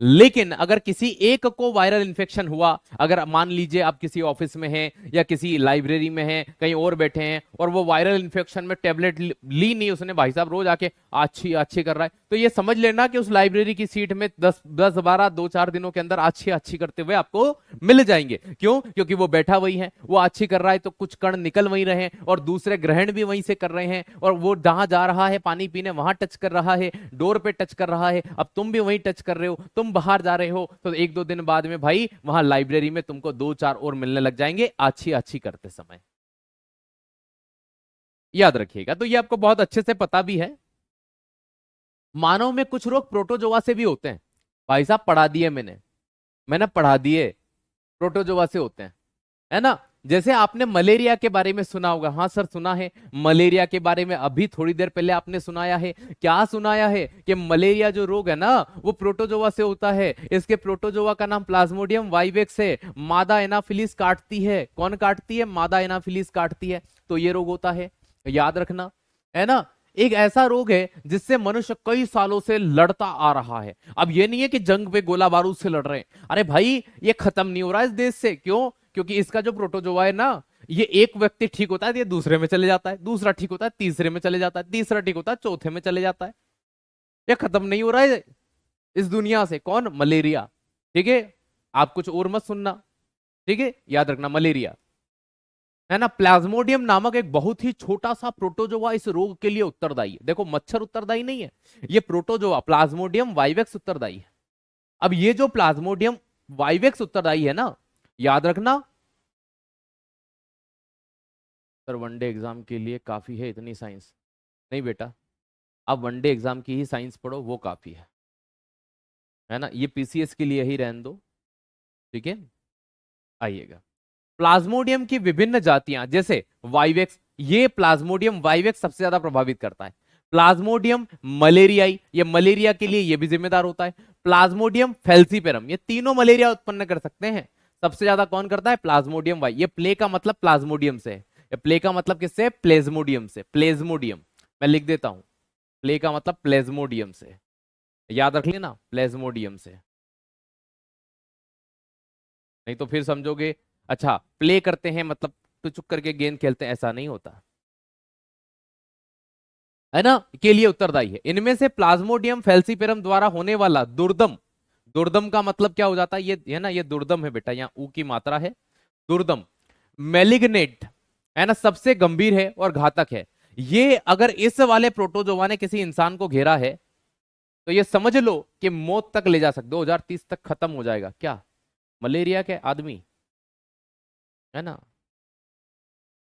लेकिन अगर किसी एक को वायरल इन्फेक्शन हुआ, अगर मान लीजिए आप किसी ऑफिस में हैं या किसी लाइब्रेरी में हैं, कहीं और बैठे हैं, और वो वायरल इन्फेक्शन में टेबलेट ली नहीं उसने, भाई साहब रोज आके अच्छी अच्छी कर रहा है, तो ये समझ लेना कि उस लाइब्रेरी की सीट में 10-12 2-4 दिनों के अंदर अच्छी अच्छी करते हुए आपको मिल जाएंगे। क्यों? क्योंकि वो बैठा वही है, वो अच्छी कर रहा है, तो कुछ कण निकल वही रहे हैं, और दूसरे ग्रहण भी वहीं से कर रहे हैं, और वो जहां जा रहा है पानी पीने वहां टच कर रहा है, डोर पे टच कर रहा है, अब तुम भी वहीं टच कर रहे हो, तुम बाहर जा रहे हो, तो 1-2 दिन बाद में भाई वहां लाइब्रेरी में तुमको 2-4 और मिलने लग जाएंगे अच्छी अच्छी करते समय, याद रखिएगा। तो ये आपको बहुत अच्छे से पता भी है। मानव में कुछ रोग प्रोटोजोआ से भी होते हैं, भाई साहब पढ़ा दिए मैंने, मैंने पढ़ा दिए, प्रोटोजोआ से होते हैं, है ना। जैसे आपने मलेरिया के बारे में सुना होगा, हाँ सर सुना है मलेरिया के बारे में, अभी थोड़ी देर पहले आपने सुनाया है। क्या सुनाया है कि मलेरिया जो रोग है ना वो प्रोटोजोआ से होता है। इसके प्रोटोजोआ का नाम प्लाज्मोडियम वाइवेक्स है। मादा एनाफिलिस काटती है। कौन काटती है? मादा एनाफिलिस काटती है, तो ये रोग होता है, याद रखना, है ना। एक ऐसा रोग है जिससे मनुष्य कई सालों से लड़ता आ रहा है। अब ये नहीं है कि जंग पे गोला बारूद से लड़ रहे हैं, अरे भाई ये खत्म नहीं हो रहा है इस देश से। क्यों? क्योंकि इसका जो प्रोटोजोआ है ना, ये एक व्यक्ति ठीक होता है तो ये दूसरे में चले जाता है, दूसरा ठीक होता है तीसरे में चले जाता है, तीसरा ठीक होता है चौथे में चले जाता है। ये खत्म नहीं हो रहा है इस दुनिया से। कौन? मलेरिया। ठीक है, आप कुछ और मत सुनना, ठीक है, याद रखना मलेरिया, है ना। प्लाज्मोडियम नामक एक बहुत ही छोटा सा प्रोटोजोआ इस रोग के लिए उत्तरदायी है। देखो मच्छर उत्तरदायी नहीं है, ये प्रोटोजोआ प्लाज्मोडियम वाइवेक्स उत्तरदायी है। अब ये जो प्लाज्मोडियम वाइवेक्स उत्तरदायी है ना, याद रखना सर वनडे एग्जाम के लिए काफी है इतनी साइंस। नहीं बेटा, आप वनडे एग्जाम की ही साइंस पढ़ो, वो काफी है ना। ये पीसीएस के लिए ही रहने दो, ठीक है। आइएगा, प्लाज्मोडियम की विभिन्न जातियां, जैसे वाइवेक्स, ये प्लाज्मोडियम वाइवेक्स सबसे ज्यादा प्रभावित करता है। प्लाज्मोडियम मलेरियाई, ये मलेरिया के लिए ये भी जिम्मेदार होता है। प्लाज्मोडियम फेल्सीपेरम, ये तीनों मलेरिया उत्पन्न कर सकते हैं। सबसे ज्यादा कौन करता है? Plasmodium Y. ये प्ले का मतलब प्लाज्मोडियम से है, ये प्ले का मतलब किससे? प्लेज्मोडियम से। प्लेज्मोडियम मैं लिख देता हूं, प्ले का मतलब प्लेज्मोडियम से, याद रख लेना, प्लेज्मोडियम से। नहीं तो फिर समझोगे अच्छा प्ले करते हैं मतलब टुचुक करके गेंद खेलते हैं, ऐसा नहीं होता, है ना। के लिए उत्तरदायी है। इनमें से प्लाज्मोडियम फेल्सीपेरम द्वारा होने वाला दुर्दम, दुर्दम का मतलब क्या हो जाता है? ये है ना, ये दुर्दम है बेटा, यहाँ ऊ की मात्रा है, दुर्दम, मेलिग्नेट, है ना, सबसे गंभीर है और घातक है। ये अगर इस वाले प्रोटोजोआ ने किसी इंसान को घेरा है तो ये समझ लो कि मौत तक ले जा सकते, 2030 तक खत्म हो जाएगा। क्या? मलेरिया के आदमी, है ना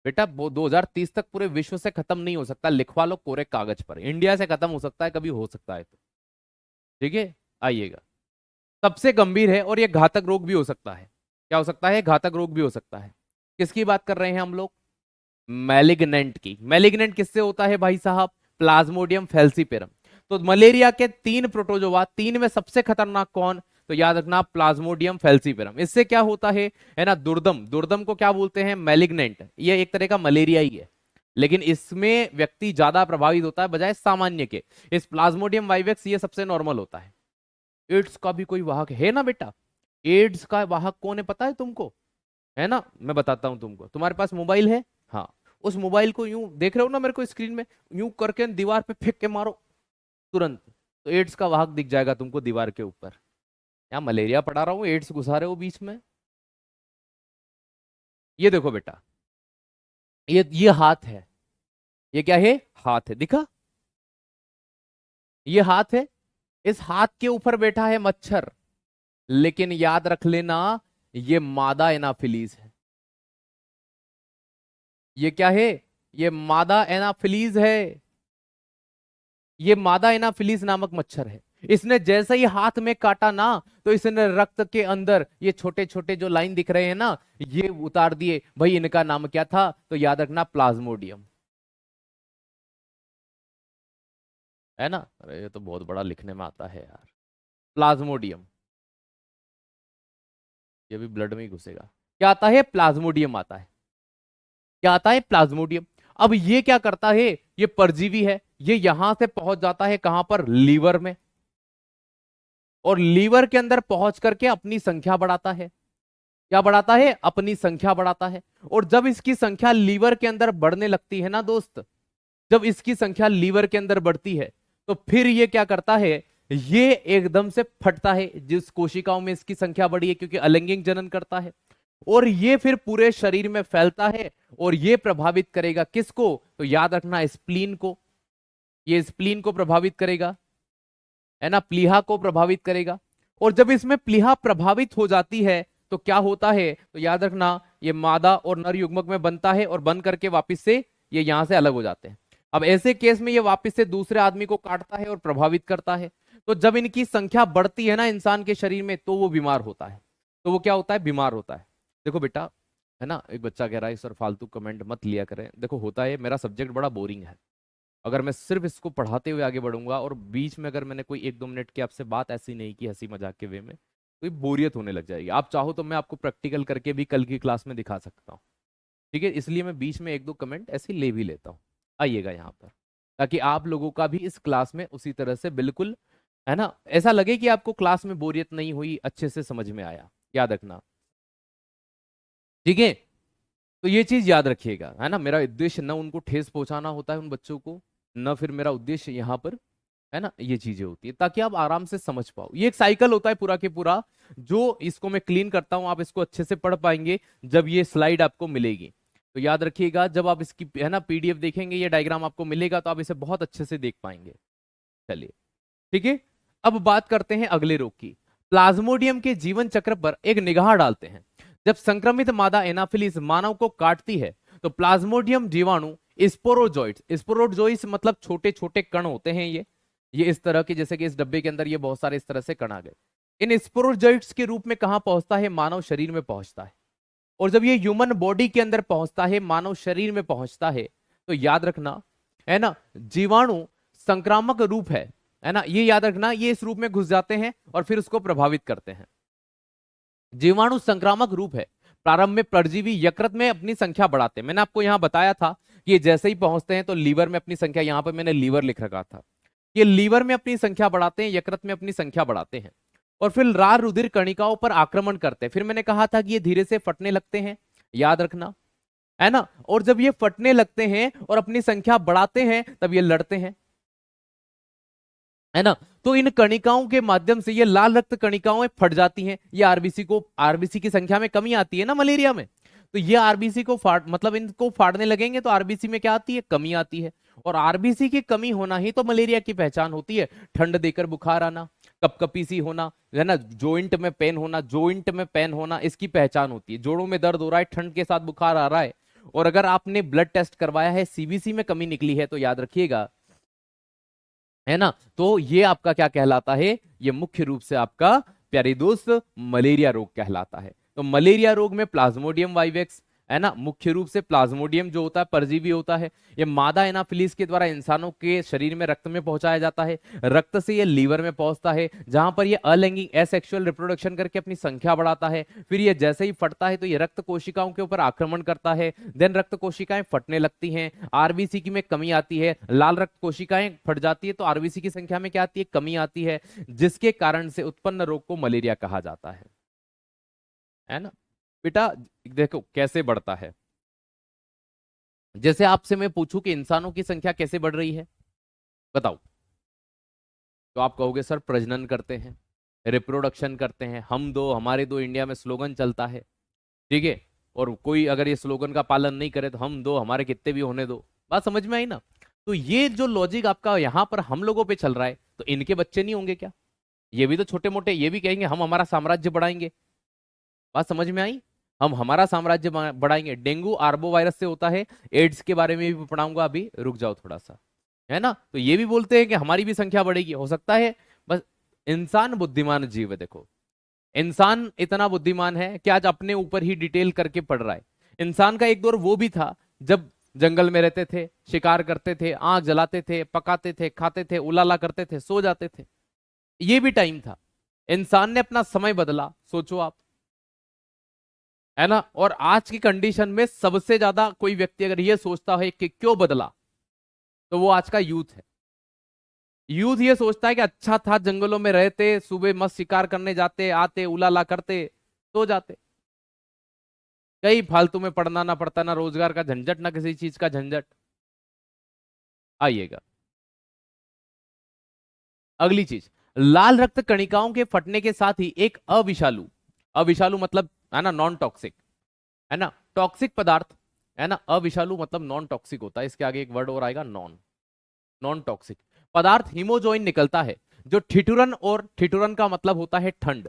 बेटा, वो 2030 तक पूरे विश्व से खत्म नहीं हो सकता, लिखवा लो कोरे कागज पर। इंडिया से खत्म हो सकता है, कभी हो सकता है तो, ठीक है। आइएगा, सबसे गंभीर है और ये घातक रोग भी हो सकता है। क्या हो सकता है? घातक रोग भी हो सकता है। किसकी बात कर रहे हैं हम लोग? मैलिग्नेंट की। मैलिग्नेंट किससे होता है भाई साहब? Plasmodium falciparum. तो मलेरिया के तीन प्रोटोजोआ, तीन में सबसे खतरनाक कौन? तो याद रखना प्लाज्मोडियम फेल्सीपेरम। इससे क्या होता है ना, दुर्दम, दुर्दम को क्या बोलते हैं? मैलिग्नेंट। ये एक तरह का मलेरिया ही है, लेकिन इसमें व्यक्ति ज्यादा प्रभावित होता है बजाय सामान्य के। इस प्लाज्मोडियम वाइवेक्स ये सबसे नॉर्मल होता है। एड्स का भी कोई वाहक है ना बेटा? एड्स का वाहक कौन है पता है तुमको? है ना, मैं बताता हूं तुमको। तुम्हारे पास मोबाइल है? हाँ, उस मोबाइल को यूं देख रहे हो ना मेरे को स्क्रीन में, यूं करके दीवार पे फेंक के मारो तुरंत, तो एड्स का वाहक दिख जाएगा तुमको दीवार के ऊपर। यहाँ मलेरिया पढ़ा रहा हूँ, एड्स घुसा रहे हो बीच में। ये देखो बेटा, ये हाथ है, ये क्या है? हाथ है, दिखा? ये हाथ है, इस हाथ के ऊपर बैठा है मच्छर, लेकिन याद रख लेना ये मादा एनाफिलीज है। ये क्या है? ये मादा एनाफिलीज है। ये मादा एनाफिलीज नामक मच्छर है। इसने जैसे ही हाथ में काटा ना, तो इसने रक्त के अंदर ये छोटे छोटे जो लाइन दिख रहे हैं ना, ये उतार दिए। भाई इनका नाम क्या था? तो याद रखना प्लाज्मोडियम, है ना। अरे ये तो बहुत बड़ा लिखने में आता है यार, प्लाज्मोडियम। ये भी ब्लड में ही घुसेगा। क्या आता है? प्लाज्मोडियम आता है। क्या आता है? प्लाज्मोडियम। अब ये क्या करता है? ये परजीवी है, ये यहां से पहुंच जाता है कहां पर? लीवर में, और लीवर के अंदर पहुंच करके अपनी संख्या बढ़ाता है। क्या बढ़ाता है? अपनी संख्या बढ़ाता है। और जब इसकी संख्या लीवर के अंदर बढ़ने लगती है ना दोस्त, जब इसकी संख्या लीवर के अंदर बढ़ती है, तो फिर ये क्या करता है? ये एकदम से फटता है, जिस कोशिकाओं में इसकी संख्या बढ़ी है, क्योंकि अलैंगिक जनन करता है, और ये फिर पूरे शरीर में फैलता है। और ये प्रभावित करेगा किसको? तो याद रखना स्प्लीन को। ये स्प्लीन को प्रभावित करेगा, है ना, प्लीहा को प्रभावित करेगा। और जब इसमें प्लीहा प्रभावित हो जाती है तो क्या होता है? तो याद रखना ये मादा और नर युग्मक में बनता है, और बन करके वापस से ये यहां से अलग हो जाते हैं। अब ऐसे केस में ये वापस से दूसरे आदमी को काटता है और प्रभावित करता है। तो जब इनकी संख्या बढ़ती है ना इंसान के शरीर में, तो वो बीमार होता है। तो वो क्या होता है? बीमार होता है। देखो बेटा, है ना। एक बच्चा कह रहा है सर फालतू कमेंट मत लिया करें। देखो होता है मेरा सब्जेक्ट बड़ा बोरिंग है, अगर मैं सिर्फ इसको पढ़ाते हुए आगे बढ़ूंगा और बीच में अगर मैंने कोई 1-2 मिनट की आपसे बात ऐसी नहीं की हंसी मजाक के वे में, तो ये बोरियत होने लग जाएगी। आप चाहो तो मैं आपको प्रैक्टिकल करके भी कल की क्लास में दिखा सकता हूँ, ठीक है। इसलिए मैं बीच में 1-2 कमेंट ऐसे ले भी लेता हूँ। आइएगा यहाँ पर, ताकि आप लोगों का भी इस क्लास में उसी तरह से बिल्कुल, है ना, ऐसा लगे कि आपको क्लास में बोरियत नहीं हुई, अच्छे से समझ में आया। याद रखना, ठीक है। तो ये चीज याद रखिएगा, है ना। मेरा उद्देश्य न उनको ठेस पहुंचाना होता है उन बच्चों को, न फिर मेरा उद्देश्य यहाँ पर, है ना, ये चीजें होती है ताकि आप आराम से समझ पाओ। ये एक साइकिल होता है पूरा के पूरा, जो इसको मैं क्लीन करता हूं, आप इसको अच्छे से पढ़ पाएंगे जब ये स्लाइड आपको मिलेगी। तो याद रखिएगा, जब आप इसकी, है ना, पीडीएफ देखेंगे, ये डायग्राम आपको मिलेगा तो आप इसे बहुत अच्छे से देख पाएंगे। चलिए, ठीक है। अब बात करते हैं अगले रोग की। प्लाज्मोडियम के जीवन चक्र पर एक निगाह डालते हैं। जब संक्रमित मादा एनाफिलिस मानव को काटती है तो प्लाज्मोडियम जीवाणु स्पोरोजोइट्स, स्पोरोजोइट्स मतलब छोटे छोटे कण होते हैं ये इस तरह के, जैसे कि इस डब्बे के अंदर ये बहुत सारे इस तरह से कण आ गए। इन स्पोरोजोइट्स के रूप में कहां पहुंचता है? मानव शरीर में पहुंचता है। और जब ये ह्यूमन बॉडी के अंदर पहुंचता है, मानव शरीर में पहुंचता है, तो याद रखना, है ना, जीवाणु संक्रामक रूप है ना, ये याद रखना, ये इस रूप में घुस जाते हैं और फिर उसको प्रभावित करते हैं। जीवाणु संक्रामक रूप है। प्रारंभ में परजीवी यकृत में अपनी संख्या बढ़ाते हैं। मैंने आपको यहां बताया था कि ये जैसे ही पहुंचते हैं तो लीवर में अपनी संख्या, यहां पर मैंने लीवर लिख रखा था, ये लीवर में अपनी संख्या बढ़ाते हैं, यकृत में अपनी संख्या बढ़ाते हैं, और फिर लाल रुधिर कणिकाओं पर आक्रमण करते हैं। फिर मैंने कहा था कि ये धीरे से फटने लगते हैं, याद रखना, है ना। और जब ये फटने लगते हैं और अपनी संख्या बढ़ाते हैं तब ये लड़ते हैं, है ना। तो इन कणिकाओं के माध्यम से ये लाल रक्त कणिकाएं फट जाती हैं। ये आरबीसी की संख्या में कमी आती है ना मलेरिया में, तो ये आरबीसी को फाड़, मतलब इनको फाड़ने लगेंगे तो आरबीसी में क्या आती है? कमी आती है। और आरबीसी की कमी होना ही तो मलेरिया की पहचान होती है। ठंड देकर बुखार आना, कपकपी सी होना, है ना, जॉइंट में पेन होना, जॉइंट में पेन होना, इसकी पहचान होती है। जोड़ों में दर्द हो रहा है, ठंड के साथ बुखार आ रहा है, और अगर आपने ब्लड टेस्ट करवाया है, सीबीसी में कमी निकली है, तो याद रखिएगा, है ना, तो ये आपका क्या कहलाता है? ये मुख्य रूप से आपका, प्यारे दोस्त, मलेरिया रोग कहलाता है। तो मलेरिया रोग में प्लाज्मोडियम वाइवेक्स, है ना, मुख्य रूप से प्लाज्मोडियम जो होता है परजीवी होता है। ये मादा एनाफिलीज के द्वारा इंसानों के शरीर में, रक्त में पहुंचाया जाता है। रक्त से ये लीवर में पहुंचता है, जहां पर ये अलैंगिक एसेक्सुअल रिप्रोडक्शन करके अपनी संख्या बढ़ाता है। फिर ये जैसे ही फटता है तो ये रक्त कोशिकाओं के ऊपर आक्रमण करता है, देन रक्त कोशिकाएं फटने लगती हैं, आरबीसी की में कमी आती है, लाल रक्त कोशिकाएं फट जाती है तो आरबीसी की संख्या में क्या आती है? कमी आती है, जिसके कारण से उत्पन्न रोग को मलेरिया कहा जाता है ना। बेटा देखो कैसे बढ़ता है। जैसे आपसे मैं पूछूं कि इंसानों की संख्या कैसे बढ़ रही है, बताओ, तो आप कहोगे सर प्रजनन करते हैं, रिप्रोडक्शन करते हैं, हम दो हमारे दो, इंडिया में स्लोगन चलता है, ठीक है। और कोई अगर ये स्लोगन का पालन नहीं करे तो हम दो हमारे कितने भी होने दो। बात समझ में आई ना। तो ये जो लॉजिक आपका यहां पर हम लोगों पे चल रहा है, तो इनके बच्चे नहीं होंगे क्या? ये भी तो छोटे मोटे, ये भी कहेंगे हम हमारा साम्राज्य बढ़ाएंगे। बात समझ में आई? हम हमारा साम्राज्य बढ़ाएंगे। डेंगू आर्बो वायरस से होता है, एड्स के बारे में भी पढ़ाऊंगा, अभी रुक जाओ थोड़ा सा, है ना। तो ये भी बोलते हैं कि हमारी भी संख्या बढ़ेगी, हो सकता है। बस इंसान बुद्धिमान जीव है। देखो इंसान इतना बुद्धिमान है कि आज अपने ऊपर ही डिटेल करके पढ़ रहा है। इंसान का एक दौर वो भी था जब जंगल में रहते थे, शिकार करते थे, आग जलाते थे, पकाते थे, खाते थे, उलाला करते थे, सो जाते थे। ये भी टाइम था। इंसान ने अपना समय बदला, सोचो आप, है ना। और आज की कंडीशन में सबसे ज्यादा कोई व्यक्ति अगर ये सोचता है कि क्यों बदला, तो वो आज का यूथ है। यूथ ये सोचता है कि अच्छा था, जंगलों में रहते, सुबह मस्त शिकार करने जाते, आते उलाला करते, सो जाते, कहीं फालतू में पढ़ना ना पड़ता, ना रोजगार का झंझट, ना किसी चीज का झंझट। आइएगा अगली चीज, लाल रक्त कणिकाओं के फटने के साथ ही एक अविषालु, अविषालु मतलब, है ना, नॉन टॉक्सिक, है ना, टॉक्सिक पदार्थ, है ना, अविषालु मतलब नॉन टॉक्सिक होता है। इसके आगे एक वर्ड और आएगा, नॉन, नॉन टॉक्सिक पदार्थ हीमोजोइन निकलता है, जो ठिठुरन, और ठिठुरन का मतलब होता है ठंड,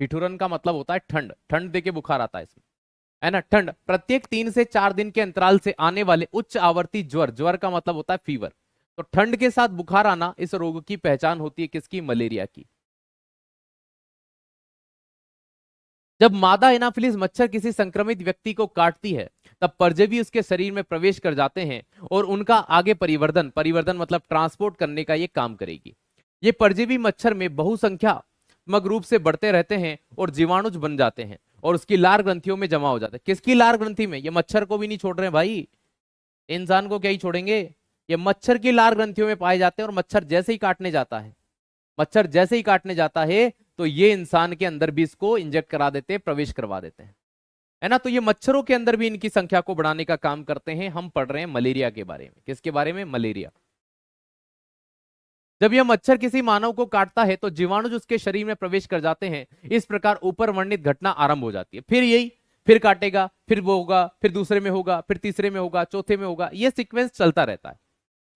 ठिठुरन का मतलब होता है ठंड, ठंड देके बुखार आता है इसमें, है ना, ठंड, प्रत्येक 3 से 4 दिन के अंतराल से आने वाले उच्च आवर्ती ज्वर, ज्वर का मतलब होता है फीवर। तो ठंड के साथ बुखार आना इस रोग की पहचान होती है, किसकी? मलेरिया की। जब मादा एनाफिलिस मच्छर किसी संक्रमित व्यक्ति को काटती है तब परजीवी उसके शरीर में प्रवेश कर जाते हैं और उनका आगे परिवर्धन परिवर्धन मतलब ट्रांसपोर्ट करने का ये काम करेगी। ये परजीवी मच्छर में बहुसंख्यात्मक रूप से बढ़ते रहते हैं और जीवाणुज बन जाते हैं और उसकी लार ग्रंथियों में जमा हो जाते हैं। किसकी लार ग्रंथि में? ये मच्छर को भी नहीं छोड़ रहे हैं भाई, इंसान को क्या ही छोड़ेंगे, ये मच्छर की लार ग्रंथियों में पाए जाते हैं। और मच्छर जैसे ही काटने जाता है, मच्छर जैसे ही काटने जाता है तो ये इंसान के अंदर भी इसको इंजेक्ट करा देते हैं, प्रवेश करवा देते हैं, है ना। तो ये मच्छरों के अंदर भी इनकी संख्या को बढ़ाने का काम करते हैं। हम पढ़ रहे हैं मलेरिया के बारे में। किसके बारे में? मलेरिया। जब यह मच्छर किसी मानव को काटता है तो जीवाणु जो उसके शरीर में प्रवेश कर जाते हैं। इस प्रकार ऊपर वर्णित घटना आरंभ हो जाती है। फिर यही, फिर काटेगा, फिर वो होगा, फिर दूसरे में होगा, फिर तीसरे में होगा, चौथे में होगा, यह सीक्वेंस चलता रहता है।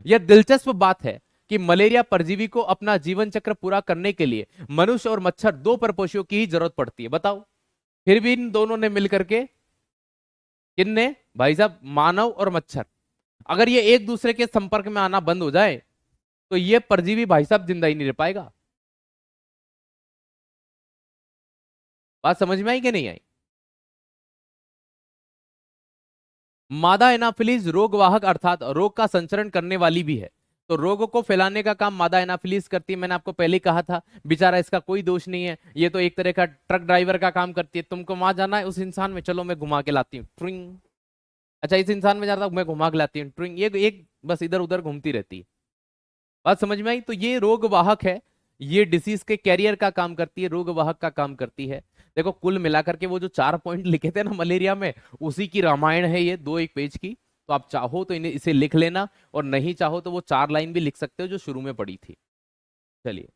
यह दिलचस्प बात है कि मलेरिया परजीवी को अपना जीवन चक्र पूरा करने के लिए मनुष्य और मच्छर दो परपोषियों की ही जरूरत पड़ती है। बताओ, फिर भी इन दोनों ने मिलकर के, किनने भाई साहब? मानव और मच्छर। अगर ये एक दूसरे के संपर्क में आना बंद हो जाए तो ये परजीवी भाई साहब जिंदा ही नहीं रह पाएगा। बात समझ में आई कि नहीं आई? मादा एनाफिलीज रोगवाहक अर्थात रोग का संचरण करने वाली भी है। तो रोगों को फैलाने का काम मादा एनाफिलीज करती है। मैंने आपको पहले ही कहा था, बेचारा इसका कोई दोष नहीं है, ये तो एक तरह का ट्रक ड्राइवर का काम करती है। तुमको वहां जाना है उस इंसान में, चलो मैं घुमा के लाती हूँ, ट्रिंग। अच्छा, इस इंसान में जाता हूं, मैं घुमा के लाती हूँ, ट्रिंग। ये एक बस इधर उधर घूमती रहती है। बात समझ में आई? तो ये रोगवाहक है, ये डिसीज के कैरियर का काम करती है, रोगवाहक का काम करती है। देखो, कुल मिलाकर के वो जो 4 पॉइंट लिखे थे ना मलेरिया में, उसी की रामायण है ये, 2 एक पेज की। तो आप चाहो तो इन्हें इसे लिख लेना, और नहीं चाहो तो वो 4 लाइन भी लिख सकते हो जो शुरू में पड़ी थी। चलिए,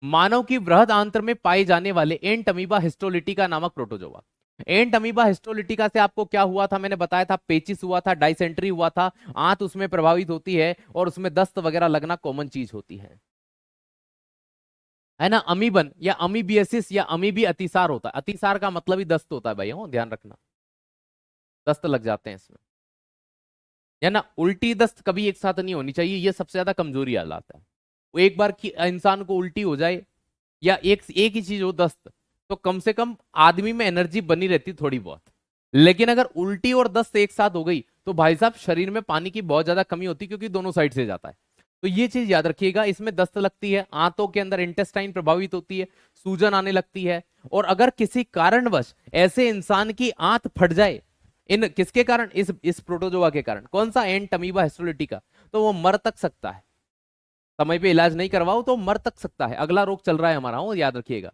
मानव की बृहद आंत्र में पाए जाने वाले एंट अमीबा हिस्टोलिटिका नामक प्रोटोजोआ। एंट अमीबा हिस्टोलिटिका से आपको क्या हुआ था? मैंने बताया था, पेचिस हुआ था, डाइसेंट्री हुआ था, आंत उसमें प्रभावित होती है और उसमें दस्त वगैरह लगना कॉमन चीज होती है ना। अमीबन या अमीबियसिस या अमीबी अतिसार होता है। अतिसार का मतलब ही दस्त होता है भाई, हो ध्यान रखना, दस्त लग जाते हैं इसमें, है ना। उल्टी दस्त कभी एक साथ नहीं होनी चाहिए, ये सबसे ज्यादा कमजोरी आ जाता है। वो एक बार की इंसान को उल्टी हो जाए या एक ही चीज हो, दस्त, तो कम से कम आदमी में एनर्जी बनी रहती थोड़ी बहुत। लेकिन अगर उल्टी और दस्त एक साथ हो गई तो भाई साहब शरीर में पानी की बहुत ज्यादा कमी होती है, क्योंकि दोनों साइड से जाता है। तो ये चीज याद रखिएगा, इसमें दस्त लगती है, आंतों के अंदर इंटेस्टाइन प्रभावित होती है, सूजन आने लगती है। और अगर किसी कारणवश ऐसे इंसान की आंत फट जाए, इन किसके कारण? इस प्रोटोजोआ के कारण। कौन सा? एंट अमीबा हिस्टोलिटिका। तो वो मर तक सकता है, समय पे इलाज नहीं करवाओ तो मर तक सकता है। अगला रोग चल रहा है हमारा, वो याद रखिएगा।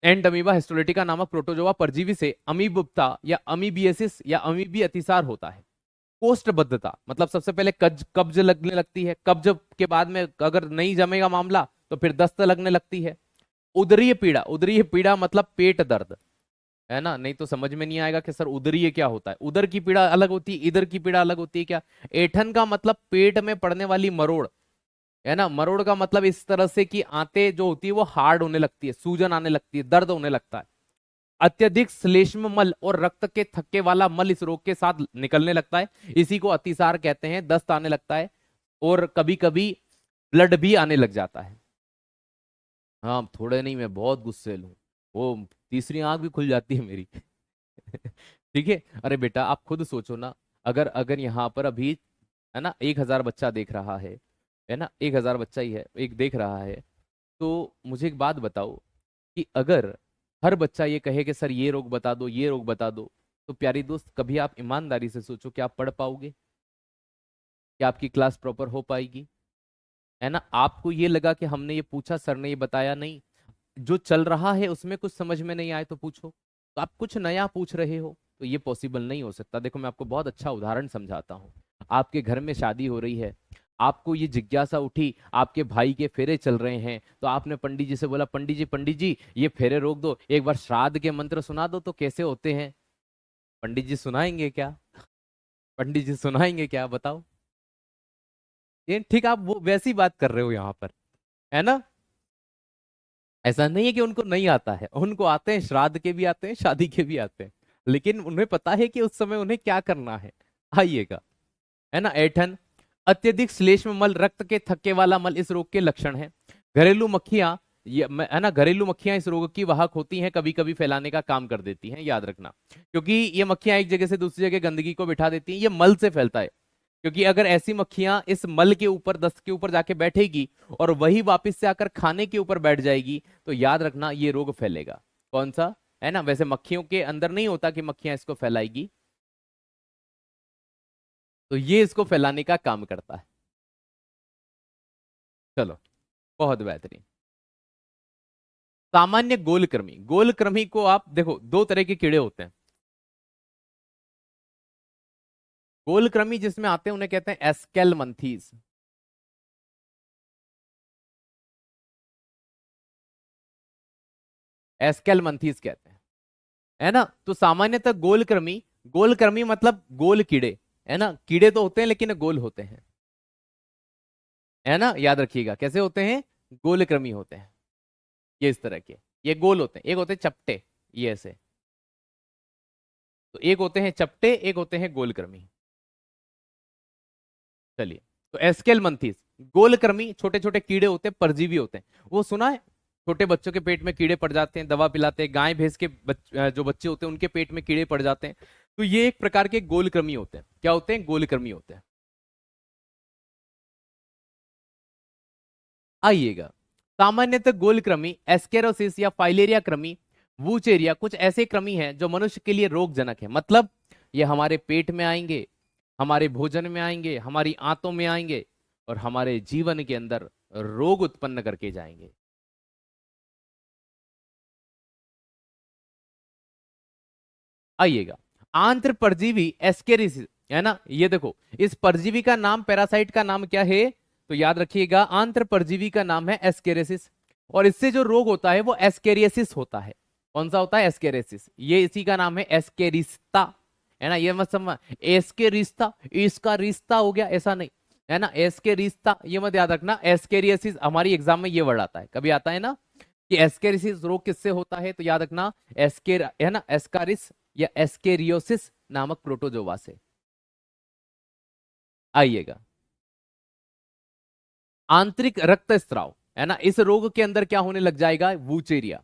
एंट अमीबा हिस्टोलिटिका नामक प्रोटोजोआ परजीवी से अमीबुप्ता या अमीबियसिस या अमीबी अतिसार होता है। कोष्ठबद्धता मतलब सबसे पहले कब्ज लगने लगती है, कब्ज के बाद में अगर नहीं जमेगा मामला तो फिर दस्त लगने लगती है। उदरीय पीड़ा, उदरीय पीड़ा मतलब पेट दर्द, है ना। नहीं तो समझ में नहीं आएगा कि सर उदरीय क्या होता है। उदर की पीड़ा अलग होती है, इधर की पीड़ा अलग होती है क्या? ऐठन का मतलब पेट में पड़ने वाली मरोड़, है ना। मरोड़ का मतलब इस तरह से कि आंतें जो होती है वो हार्ड होने लगती है, सूजन आने लगती है, दर्द होने लगता है। अत्यधिक श्लेष्म मल और रक्त के थक्के वाला मल इस रोग के साथ निकलने लगता है, इसी को अतिसार कहते हैं। दस्त आने लगता है और कभी कभी ब्लड भी आने लग जाता है। हाँ, थोड़े नहीं, मैं बहुत गुस्सेल हूँ, वो तीसरी आंख भी खुल जाती है मेरी। ठीक है। अरे बेटा, आप खुद सोचो ना, अगर अगर यहाँ पर अभी, है ना, 1000 बच्चा देख रहा है ना, 1000 बच्चा ही है, एक देख रहा है। तो मुझे एक बात बताओ कि अगर हर बच्चा ये कहे कि सर ये रोग बता दो, ये रोग बता दो, तो प्यारी दोस्त, कभी आप ईमानदारी से सोचो कि आप पढ़ पाओगे? क्या आपकी क्लास प्रॉपर हो पाएगी? है ना। आपको ये लगा कि हमने ये पूछा, सर ने ये बताया नहीं, जो चल रहा है उसमें कुछ समझ में नहीं आए तो पूछो, तो आप कुछ नया पूछ रहे हो, तो ये पॉसिबल नहीं हो सकता। देखो, मैं आपको बहुत अच्छा उदाहरण समझाता हूँ। आपके घर में शादी हो रही है, आपको ये जिज्ञासा उठी, आपके भाई के फेरे चल रहे हैं, तो आपने पंडित जी से बोला, पंडित जी ये फेरे रोक दो, एक बार श्राद्ध के मंत्र सुना दो तो कैसे होते हैं। पंडित जी सुनाएंगे क्या? पंडित जी सुनाएंगे क्या, बताओ? ये ठीक, आप वो वैसी बात कर रहे हो यहाँ पर, है ना। ऐसा नहीं है कि उनको नहीं आता है, उनको आते हैं, श्राद्ध के भी आते हैं, शादी के भी आते हैं, लेकिन उन्हें पता है कि उस समय उन्हें क्या करना है। आइएगा, है ना। ऐठन, अत्यधिक श्लेष्म मल, रक्त के थक्के वाला मल इस रोग के लक्षण है। घरेलू मक्खियां ये है ना, घरेलू मक्खियां इस रोग की वाहक होती हैं, कभी कभी फैलाने का काम कर देती हैं, याद रखना। क्योंकि ये मक्खियां एक जगह से दूसरी जगह गंदगी को बिठा देती हैं, ये मल से फैलता है। क्योंकि अगर ऐसी मक्खियां इस मल के ऊपर, दस्त के ऊपर जाके बैठेगी और वही वापस से आकर खाने के ऊपर बैठ जाएगी, तो याद रखना ये रोग फैलेगा। कौन सा? है ना, वैसे मक्खियों के अंदर नहीं होता कि मक्खियां इसको फैलाएगी, तो ये इसको फैलाने का काम करता है। चलो, बहुत बेहतरीन। सामान्य गोलकृमि, गोलकृमि को आप देखो, दो तरह के कीड़े होते हैं। गोलकृमि जिसमें आते हैं उन्हें कहते हैं एस्केलमंथीज। एस्केलमंथीज कहते हैं, है ना। तो सामान्यतः गोलकृमि, गोलकृमि मतलब गोल कीड़े, है ना। कीड़े तो होते हैं लेकिन गोल होते हैं, है ना, याद रखिएगा कैसे होते हैं, गोलकृमि होते हैं। ये इस तरह के, ये गोल होते हैं, एक होते हैं चपटे, ये ऐसे। तो एक होते हैं चपटे, एक होते हैं गोलकृमि। चलिए, तो एस्केलमंथीज गोलकृमि, छोटे छोटे कीड़े होते हैं, परजीवी होते हैं। वो सुना है, छोटे बच्चों के पेट में कीड़े पड़ जाते हैं, दवा पिलाते हैं, गाय भैंस के जो बच्चे होते हैं उनके पेट में कीड़े पड़ जाते हैं। तो ये एक प्रकार के गोलकृमि होते हैं। क्या होते हैं? गोलकृमि होते हैं। आइएगा, सामान्यतः गोलकृमि, एस्केरोसिस या फाइलेरिया कृमि, वूचेरिया कुछ ऐसे कृमि हैं जो मनुष्य के लिए रोगजनक है। मतलब ये हमारे पेट में आएंगे, हमारे भोजन में आएंगे, हमारी आंतों में आएंगे और हमारे जीवन के अंदर रोग उत्पन्न करके जाएंगे। आइएगा, आंत्र परजीवी एस्केरिसिस, है ना। ये देखो, इस परजीवी का नाम, पैरासाइट का नाम क्या है? तो याद रखिएगा, आंत्र परजीवी का नाम है एस्केरिसिस। और इससे जो रोग होता है वो एस्केरियसिस होता है। कौन सा होता है? एस्केरिसिस। ये इसी का नाम है, एस्केरिस्ता, है ना। ये मत समझ, एस्केरिस्ता इसका रिश्ता हो गया, ऐसा नहीं, है ना। एस्केरिस्ता ये मत याद रखना। एस्केरियसिस हमारी एग्जाम में ये वर्ड आता है, कभी आता है ना, कि एस्केरिसिस रोग किससे होता है, तो याद रखना एस्केर, है ना, एस्कारिस या एस्केरियोसिस नामक प्रोटोजोवा से। आइएगा, आंतरिक रक्तस्राव, है ना। इस रोग के अंदर क्या होने लग जाएगा? वूचेरिया,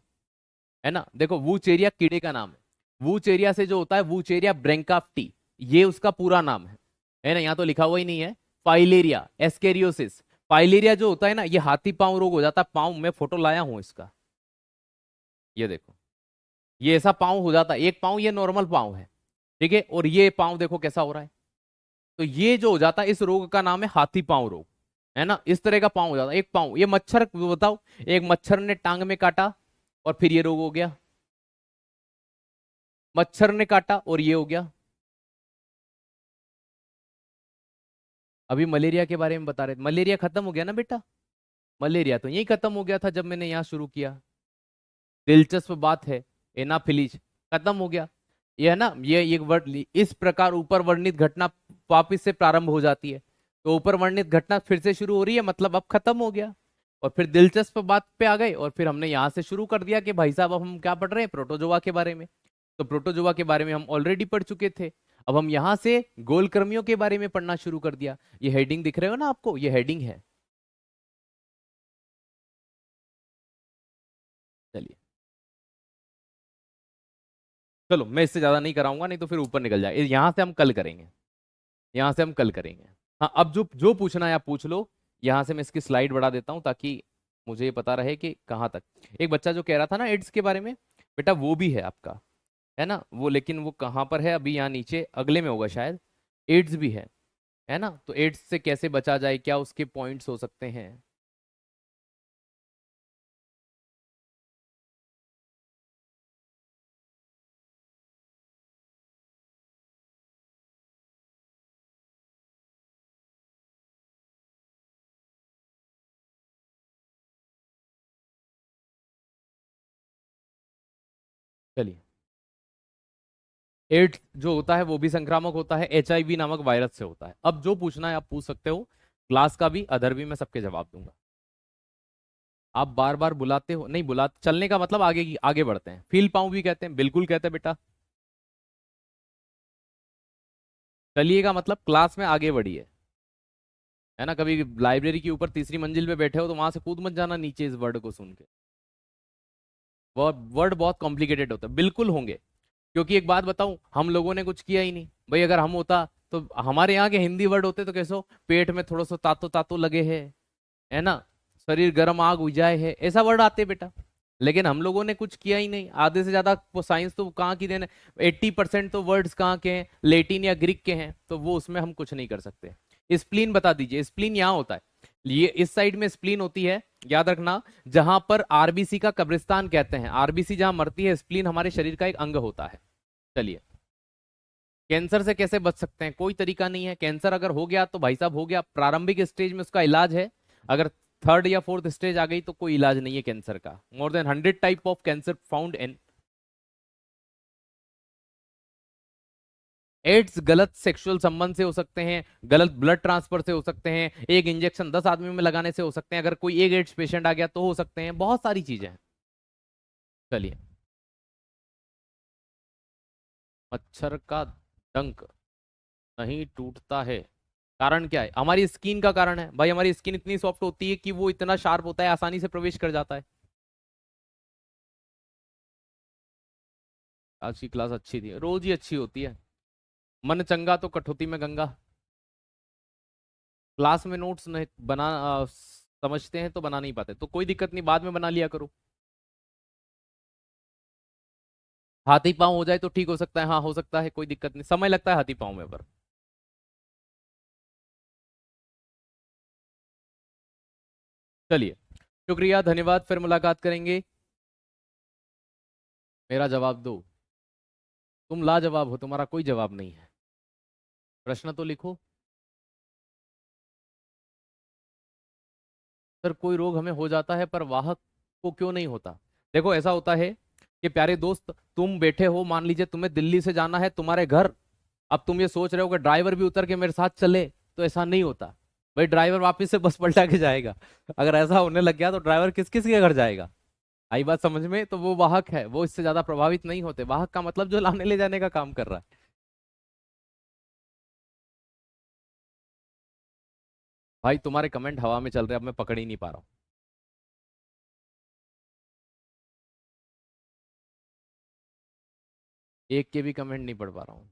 है ना। देखो, वूचेरिया कीड़े का नाम है। वूचेरिया से जो होता है, वूचेरिया ब्रेंकाफ्टी, ये उसका पूरा नाम है ना। यहाँ तो लिखा हुआ ही नहीं है। फाइलेरिया, एस्केरियोसिस। फाइलेरिया जो होता है ना, ये हाथी पांव रोग हो जाता है। पांव मैं फोटो लाया हूं इसका, ये देखो, ये ऐसा पांव हो जाता है। एक पांव ये नॉर्मल पांव है, ठीक है, और ये पांव देखो कैसा हो रहा है। तो ये जो हो जाता है, इस रोग का नाम है हाथी पांव रोग, है ना। इस तरह का पांव हो जाता है, एक पांव। ये मच्छर बताओ, एक मच्छर ने टांग में काटा और फिर ये रोग हो गया। मच्छर ने काटा और ये हो गया। अभी मलेरिया के बारे में बता रहे थे, मलेरिया खत्म हो गया ना बेटा। मलेरिया तो यही खत्म हो गया था जब मैंने यहाँ शुरू किया। दिलचस्प बात है, एनाफिलीज खत्म हो गया। ये है ना, ये एक वर्ड, इस प्रकार ऊपर वर्णित घटना वापिस से प्रारंभ हो जाती है। तो ऊपर वर्णित घटना फिर से शुरू हो रही है, मतलब अब खत्म हो गया। और फिर दिलचस्प बात पे आ गए, और फिर हमने यहाँ से शुरू कर दिया कि भाई साहब अब हम क्या पढ़ रहे हैं? प्रोटोजोआ के बारे में। तो प्रोटोजोआ के बारे में हम ऑलरेडी पढ़ चुके थे। अब हम यहाँ से गोलकृमियों के बारे में पढ़ना शुरू कर दिया। ये हेडिंग दिख रहे हो ना आपको, ये हेडिंग है। चलिए, चलो मैं इससे ज्यादा नहीं कराऊंगा, नहीं तो फिर ऊपर निकल जाए। यहाँ से हम कल करेंगे, यहाँ से हम कल करेंगे। हाँ, अब जो जो पूछना है आप पूछ लो। यहाँ से मैं इसकी स्लाइड बढ़ा देता हूँ ताकि मुझे ये पता रहे कि कहाँ तक। एक बच्चा जो कह रहा था ना एड्स के बारे में, बेटा वो भी है आपका, है ना वो, लेकिन वो कहाँ पर है अभी? यहाँ नीचे अगले में होगा शायद। एड्स भी है ना। तो एड्स से कैसे बचा जाए, क्या उसके पॉइंट्स हो सकते हैं? चलिए, एड्स जो होता है वो भी संक्रामक होता है, HIV नामक वायरस से होता है। अब जो पूछना है आप पूछ सकते हो, क्लास का भी, अदर भी, मैं सबके जवाब दूंगा। आप बार बार बुलाते हो, नहीं बुलाते, चलने का मतलब आगे की आगे बढ़ते हैं। फील पाऊं भी कहते हैं, बिल्कुल कहते हैं बेटा। चलिएगा मतलब क्लास में आगे बढ़िए, है ना। कभी लाइब्रेरी के ऊपर तीसरी मंजिल पे बैठे हो तो वहां से कूद मत जाना नीचे इस वर्ड को सुन के। वर्ड बहुत कॉम्प्लिकेटेड होता है, बिल्कुल होंगे। क्योंकि एक बात बताऊं, हम लोगों ने कुछ किया ही नहीं भाई। अगर हम होता तो हमारे यहाँ के हिंदी वर्ड होते तो कैसे हो, पेट में थोड़ा सा तातो तातो लगे है ना, शरीर गर्म आग उजाए है, ऐसा वर्ड आते बेटा। लेकिन हम लोगों ने कुछ किया ही नहीं, आधे से ज्यादा वो साइंस तो कहाँ की देन, 80% तो वर्ड्स कहाँ के हैं, लेटिन या ग्रीक के हैं, तो वो उसमें हम कुछ नहीं कर सकते। स्प्लीन बता दीजिए, स्प्लीन यहाँ होता है, ये इस साइड में स्प्लीन होती है, याद रखना, जहां पर आरबीसी का कब्रिस्तान कहते हैं, आरबीसी जहां मरती है, स्प्लीन हमारे शरीर का एक अंग होता है। चलिए, कैंसर से कैसे बच सकते हैं, कोई तरीका नहीं है। कैंसर अगर हो गया तो भाई साहब हो गया, प्रारंभिक स्टेज में उसका इलाज है। अगर थर्ड या फोर्थ स्टेज आ गई तो कोई इलाज नहीं है कैंसर का। More than 100 type of cancer found in. AIDS गलत सेक्सुअल संबंध से हो सकते हैं, गलत ब्लड ट्रांसफर से हो सकते हैं, एक इंजेक्शन 10 आदमी में लगाने से हो सकते हैं, अगर कोई एक एड्स पेशेंट आ गया तो हो सकते हैं, बहुत सारी चीजें हैं। चलिए, मच्छर का डंक नहीं टूटता है, कारण क्या है, हमारी स्किन का कारण है भाई। हमारी स्किन इतनी सॉफ्ट होती है कि वो इतना शार्प होता है, आसानी से प्रवेश कर जाता है। आज की क्लास अच्छी थी, रोज ही अच्छी होती है। मन चंगा तो कठौती में गंगा। क्लास में नोट्स नहीं बना समझते हैं तो बना नहीं पाते, तो कोई दिक्कत नहीं, बाद में बना लिया करो। हाथी पांव हो जाए तो ठीक हो सकता है, हाँ हो सकता है, कोई दिक्कत नहीं, समय लगता है हाथी पांव में पर। चलिए, शुक्रिया, धन्यवाद, फिर मुलाकात करेंगे। मेरा जवाब दो। तुम लाजवाब हो, तुम्हारा कोई जवाब नहीं है। प्रश्न तो लिखो। सर कोई रोग हमें हो जाता है पर वाहक को क्यों नहीं होता। देखो ऐसा होता है कि प्यारे दोस्त, तुम बैठे हो, मान लीजिए तुम्हें दिल्ली से जाना है तुम्हारे घर। अब तुम ये सोच रहे हो कि ड्राइवर भी उतर के मेरे साथ चले, तो ऐसा नहीं होता भाई। ड्राइवर वापस से बस पलटा के जाएगा। अगर ऐसा होने लग गया तो ड्राइवर किस किस के घर जाएगा। आई बात समझ में, तो वो वाहक है, वो इससे ज्यादा प्रभावित नहीं होते। वाहक का मतलब जो लाने ले जाने का काम कर रहा है। भाई तुम्हारे कमेंट हवा में चल रहे हैं, अब मैं पकड़ ही नहीं पा रहा हूँ। एक के भी कमेंट नहीं पढ़ पा रहा हूँ।